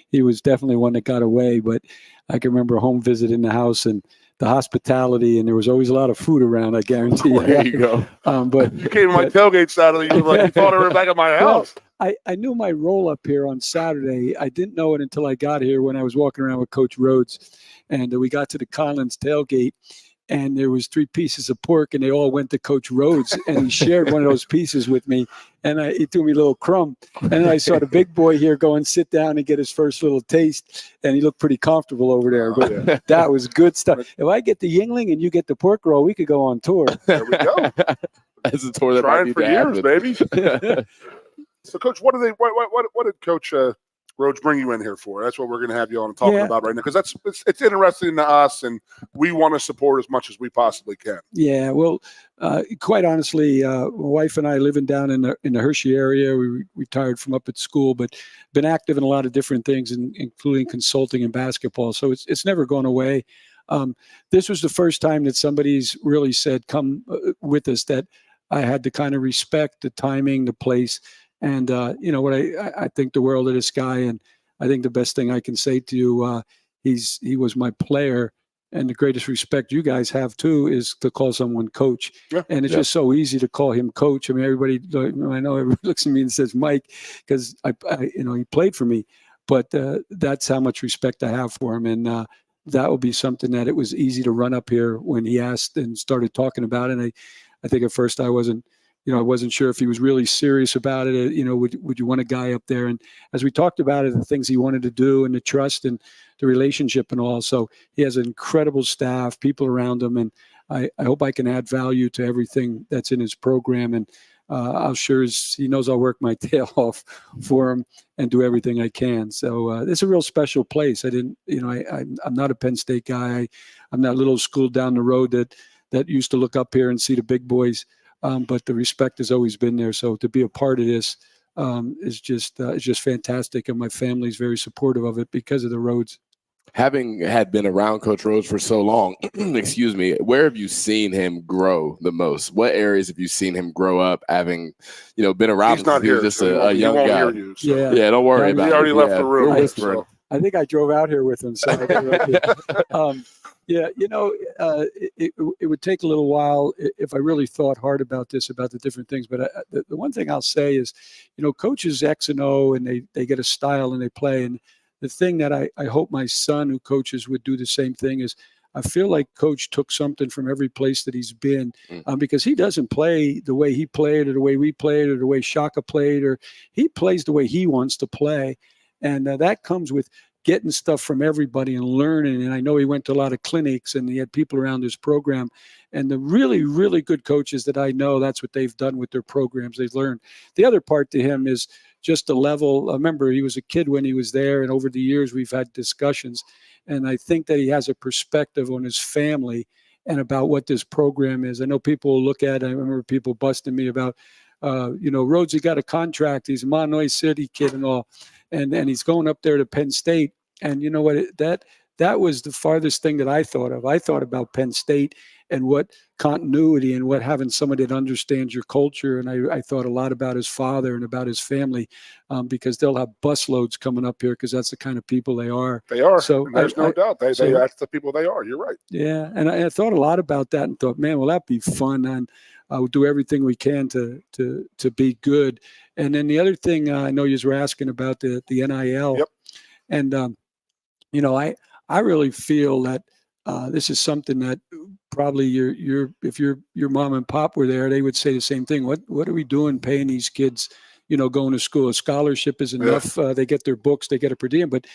He was definitely one that got away, but I can remember a home visit in the house and the hospitality, and there was always a lot of food around, I guarantee you. There you go. But you came to my tailgate Saturday, you thought I were back at my house. Well, I knew my role up here on Saturday. I didn't know it until I got here when I was walking around with Coach Rhoades, and we got to the Conlins tailgate, and there was 3 pieces of pork, and they all went to Coach Rhoades, and he shared one of those pieces with me, and he threw me a little crumb. And then I saw the big boy here go and sit down and get his first little taste, and he looked pretty comfortable over there. But that was good stuff. If I get the Yingling and you get the pork roll, we could go on tour. There we go. That's a tour that trying might be for years, baby. So, Coach, what did Coach Rhoades bring you in here for? That's what we're going to have you on talking about right now, because it's interesting to us, and we want to support as much as we possibly can. Yeah, well, quite honestly, my wife and I living down in the Hershey area. We retired from up at school, but been active in a lot of different things, including consulting and basketball. So it's never gone away. This was the first time that somebody's really said, "Come with us." That I had to kind of respect the timing, the place. And, what I think the world of this guy, and I think the best thing I can say to you, he was my player, and the greatest respect you guys have too is to call someone coach. Yeah, and it's just so easy to call him coach. I mean, I know everybody looks at me and says Mike, because he played for me, but that's how much respect I have for him. And that will be something that it was easy to run up here when he asked and started talking about it. And I think at first I wasn't sure if he was really serious about it. Would you want a guy up there? And as we talked about it, the things he wanted to do and the trust and the relationship and all. So he has an incredible staff, people around him. And I hope I can add value to everything that's in his program. And he knows I'll work my tail off for him and do everything I can. So it's a real special place. I'm not a Penn State guy. I'm that little school down the road that used to look up here and see the big boys. But the respect has always been there. So to be a part of this is just fantastic. And my family's very supportive of it because of the Rhoades. Having had been around Coach Rhoades for so long, excuse me, where have you seen him grow the most? What areas have you seen him grow up, having, been around? He's not here. Just a young guy. Hear you, so. Yeah, don't worry about it. He already left the room. I think I drove out here with him. So it would take a little while if I really thought hard about the different things. But the one thing I'll say is, coaches X and O, and they get a style and they play. And the thing that I hope my son who coaches would do the same thing is, I feel like Coach took something from every place that he's been, because he doesn't play the way he played or the way we played or the way Ciocca played, or he plays the way he wants to play. And that comes with getting stuff from everybody and learning. And I know he went to a lot of clinics and he had people around his program. And the really, really good coaches that I know, that's what they've done with their programs. They've learned. The other part to him is just the level. I remember he was a kid when he was there, and over the years we've had discussions. And I think that he has a perspective on his family and about what this program is. I know people will look at it. I remember people busting me about Rhoades, he got a contract. He's a Monterey City kid and all, and he's going up there to Penn State. And you know what? That was the farthest thing that I thought of. I thought about Penn State and what continuity and what having somebody that understands your culture. And I thought a lot about his father and about his family, because they'll have busloads coming up here because that's the kind of people they are. They are. So and there's no doubt. That's the people they are. You're right. Yeah. And I thought a lot about that and thought, man, will that be fun? And we'll do everything we can to be good. And then the other thing I know you were asking about the NIL. Yep. And, I really feel that this is something that probably if your mom and pop were there, they would say the same thing. What are we doing paying these kids, going to school? A scholarship is enough. They get their books, they get a per diem. But,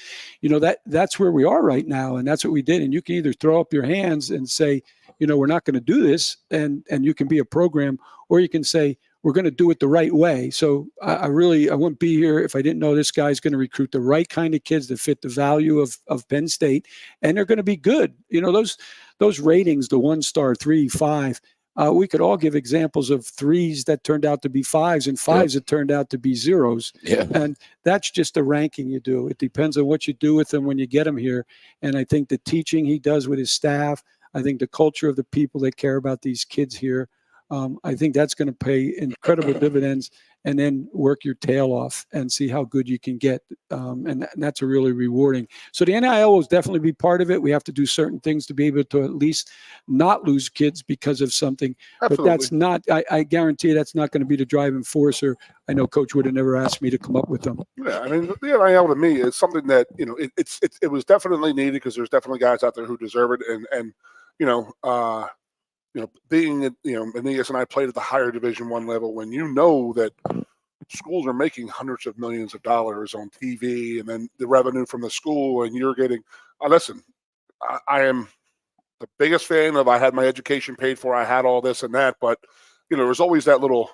that's where we are right now. And that's what we did. And you can either throw up your hands and say, we're not going to do this. And you can be a program, or you can say, we're going to do it the right way. So I wouldn't be here if I didn't know this guy's going to recruit the right kind of kids that fit the value of Penn State, and they're going to be good. Those ratings, the 1-star, 3, 5, we could all give examples of 3s that turned out to be 5s and 5s that turned out to be 0s. Yeah. And that's just the ranking you do. It depends on what you do with them when you get them here. And I think the teaching he does with his staff, I think the culture of the people that care about these kids here, I think that's going to pay incredible dividends, and then work your tail off and see how good you can get. And that's a really rewarding. So the NIL will definitely be part of it. We have to do certain things to be able to at least not lose kids because of something. Absolutely. But that's not, I guarantee you that's not going to be the driving force, or I know Coach would have never asked me to come up with them. Yeah, I mean, the NIL to me is something that, it was definitely needed, because there's definitely guys out there who deserve it. And being Aeneas and I played at the higher Division I level, when that schools are making hundreds of millions of dollars on TV, and then the revenue from the school, and you're getting, listen, I am the biggest fan of, I had my education paid for, I had all this and that, but there's always that little,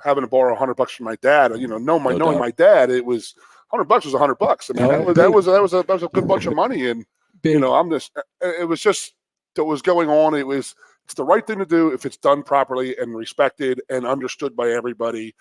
having to borrow $100 from my dad, knowing my dad, it was $100 was $100. I mean, that was a good bunch of money. And, it was just, what was going on. It's the right thing to do if it's done properly and respected and understood by everybody.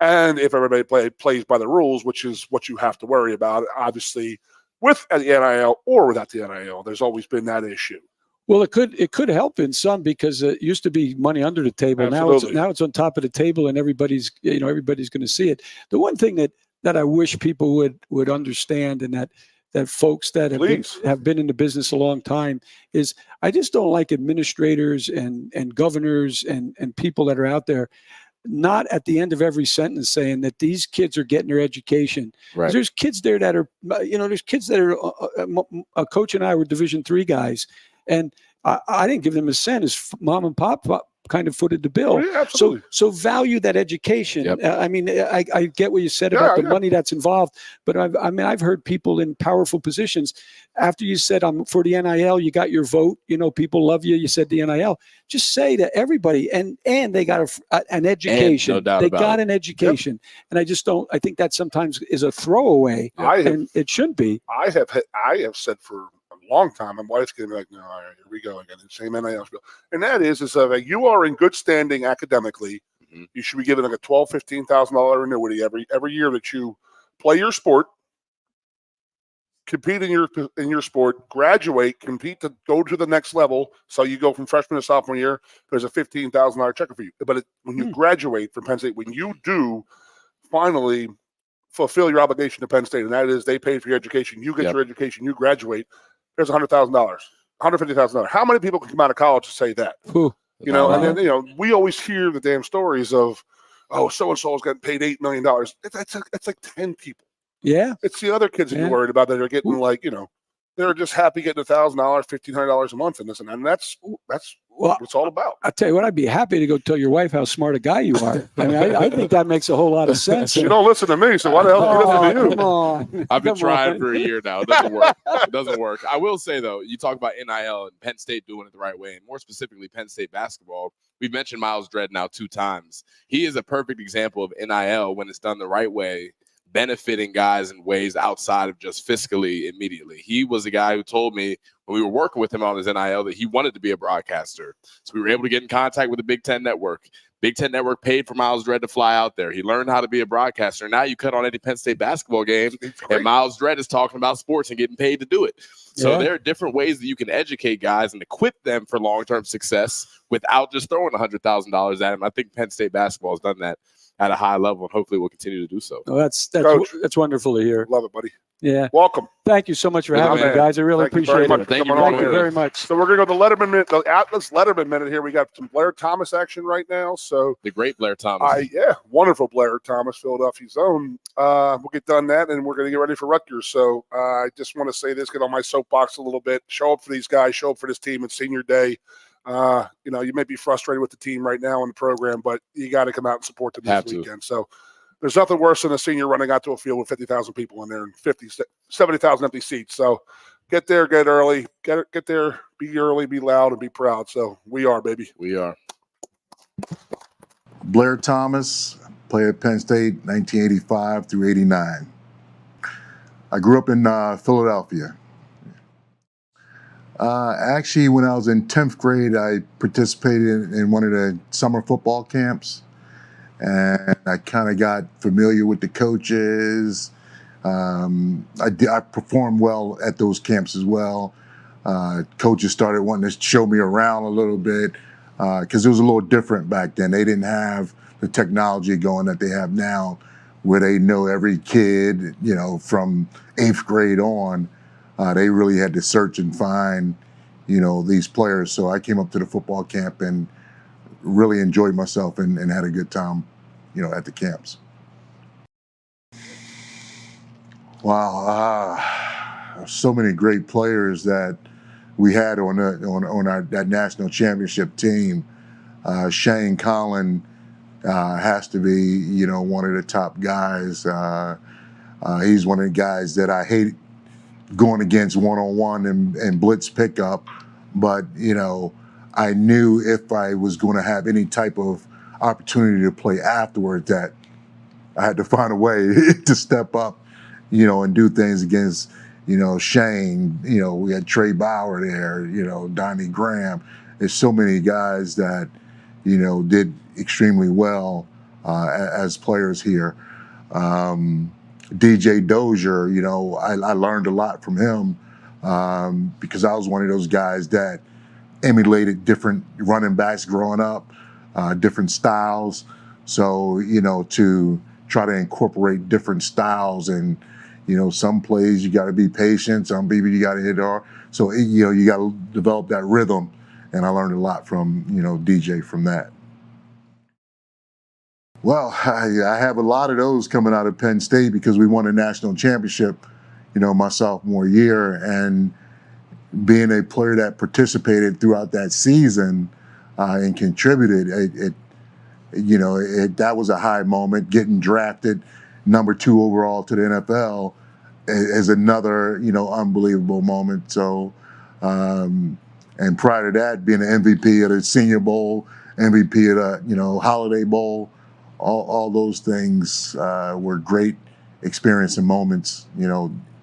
And if everybody plays by the rules, which is what you have to worry about, obviously, with the NIL or without the NIL, there's always been that issue. Well, it could help in some, because it used to be money under the table. Absolutely. Now it's on top of the table, and everybody's going to see it. The one thing that I wish people would understand, and that folks that have been in the business a long time, is I just don't like administrators and governors and people that are out there not at the end of every sentence saying that these kids are getting their education. Right. There's kids there that are, there's kids that are, a coach and I were Division III guys, and I didn't give them a cent. His mom and pop kind of footed the bill. Yeah, absolutely. So value that education. Yep. I mean, I get what you said about the money that's involved, but I've heard people in powerful positions, after you said, I'm for the NIL, you got your vote, people love you, you said the NIL, just say to everybody, and they got an education. No doubt they about got it. an education. Yep. And I think that sometimes is a throwaway, and it shouldn't be. I have said for a long time, my wife's going to be like, no, all right, here we go again, the same NIL spiel. And that is that you are in good standing academically. Mm-hmm. You should be given like a $12,000, $15,000 annuity every year that you play your sport, compete in your sport, graduate, compete to go to the next level. So you go from freshman to sophomore year, there's a $15,000 check for you. But when you graduate from Penn State, when you do finally fulfill your obligation to Penn State, and that is they paid for your education, you get your education, you graduate, there's $100,000, $150,000. How many people can come out of college to say that? Ooh. And then we always hear the damn stories of, so and so is getting paid $8 million. It's like 10 people. Yeah, it's the other kids that you're worried about that are getting they're just happy getting $1,000, $1,500 a month in this, and that's what it's all about. I tell you what, I'd be happy to go tell your wife how smart a guy you are. I mean, I think that makes a whole lot of sense. She don't listen to me, so why the hell do you listen to you? Come on. I've been trying for a year now. It doesn't work. It doesn't work. I will say, though, you talk about NIL and Penn State doing it the right way, and more specifically Penn State basketball. We've mentioned Miles Dredd now 2 times. He is a perfect example of NIL when it's done the right way, benefiting guys in ways outside of just fiscally immediately. He was the guy who told me when we were working with him on his NIL that he wanted to be a broadcaster. So we were able to get in contact with the Big Ten Network. Big Ten Network paid for Miles Dredd to fly out there. He learned how to be a broadcaster. Now you cut on any Penn State basketball game, and Miles Dredd is talking about sports and getting paid to do it. So there are different ways that you can educate guys and equip them for long-term success without just throwing $100,000 at them. I think Penn State basketball has done that at a high level, and hopefully will continue to do so. Oh, that's wonderful to hear. Love it, buddy. Yeah. Welcome. Thank you so much for having me, guys. I really appreciate it. Thank you very much. So we're going to go to Letterman minute, the Atlas Letterman minute here. We got some Blair Thomas action right now. So the great Blair Thomas. Wonderful Blair Thomas, Philadelphia's own. We'll get done that, and we're going to get ready for Rutgers. So I just want to say this, get on my soapbox a little bit. Show up for these guys. Show up for this team. It's senior day. You may be frustrated with the team right now in the program, but you got to come out and support them this weekend. So there's nothing worse than a senior running out to a field with 50,000 people in there and 70,000 empty seats. So get there, get early, get there, be early, be loud, and be proud. So we are, baby. We are. Blair Thomas, played at Penn State 1985 through 89. I grew up in Philadelphia. Actually, when I was in 10th grade, I participated in one of the summer football camps. And I kind of got familiar with the coaches. I performed well at those camps as well. Coaches started wanting to show me around a little bit because it was a little different back then. They didn't have the technology going that they have now where they know every kid, from 8th grade on. They really had to search and find, these players. So I came up to the football camp and really enjoyed myself and had a good time, at the camps. Wow, so many great players that we had on that national championship team. Shane Collin has to be, one of the top guys. He's one of the guys that I hate going against one-on-one and blitz pickup, but I knew if I was going to have any type of opportunity to play afterward that I had to find a way to step up, and do things against, Shane. We had Trey Bauer there, Donnie Graham. There's so many guys that, did extremely well as players here. DJ Dozier, I learned a lot from him because I was one of those guys that emulated different running backs growing up, different styles. So, to try to incorporate different styles and, some plays you got to be patient, some people you got to hit hard. So, you got to develop that rhythm. And I learned a lot from, DJ from that. Well, I have a lot of those coming out of Penn State because we won a national championship, my sophomore year. And being a player that participated throughout that season and contributed, that was a high moment. Getting drafted number 2 overall to the NFL is another, unbelievable moment. So, and prior to that, being an MVP at a Senior Bowl, MVP at a, Holiday Bowl, all those things were great experience and moments,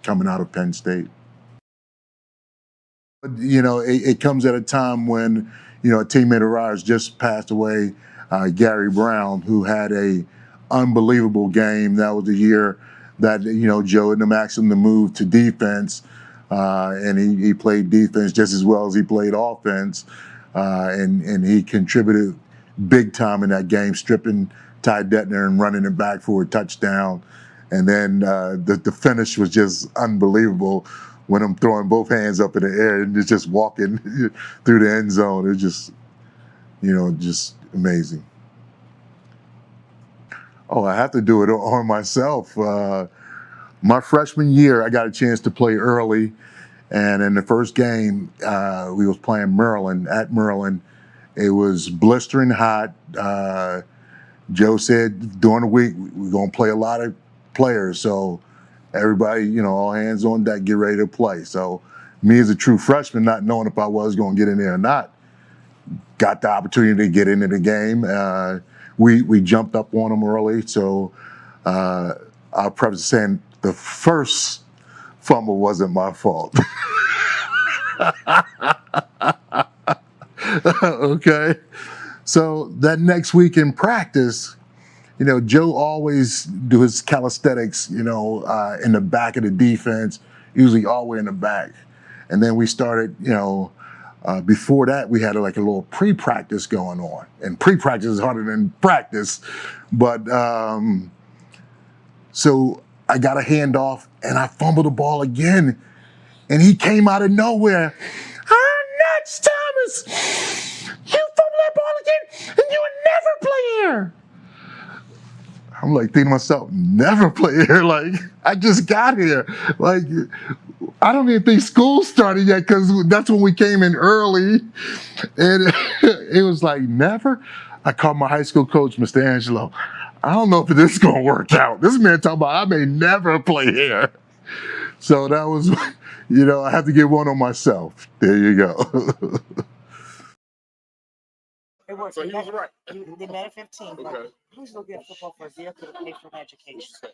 coming out of Penn State. But, it comes at a time when, a teammate of ours just passed away, Gary Brown, who had a unbelievable game. That was the year that, Joe and them asked him to move to defense, and he played defense just as well as he played offense, and he contributed big time in that game, stripping Ty Detner and running it back for a touchdown. And then the finish was just unbelievable when I'm throwing both hands up in the air and just walking through the end zone. It's just, just amazing. Oh, I have to do it on myself. My freshman year, I got a chance to play early. And in the first game, we was playing Maryland, at Maryland. It was blistering hot. Joe said during the week, we're going to play a lot of players. So everybody, all hands on deck, get ready to play. So me as a true freshman, not knowing if I was going to get in there or not, got the opportunity to get into the game. We jumped up on them early. So I'll preface saying the first fumble wasn't my fault. Okay. So that next week in practice, you know, Joe always do his calisthenics, you know, in the back of the defense, usually all the way in the back. And then we started, you know, before that, we had like a little pre-practice going on. And pre-practice is harder than practice. But so I got a handoff and I fumbled the ball again. And he came out of nowhere. Nuts, Thomas! You fumbled that ball again and you would never play here. I'm like thinking to myself, never play here. Like, I just got here. Like, I don't even think school started yet because that's when we came in early. And it was like, never? I called my high school coach, Mr. Angelo. I don't know if this is going to work out. This man talking about I may never play here. So that was, you know, I have to get one on myself. There you go. It works. So he was right. They met at 15. Okay. Who's looking at football for a vehicle to pay for my education?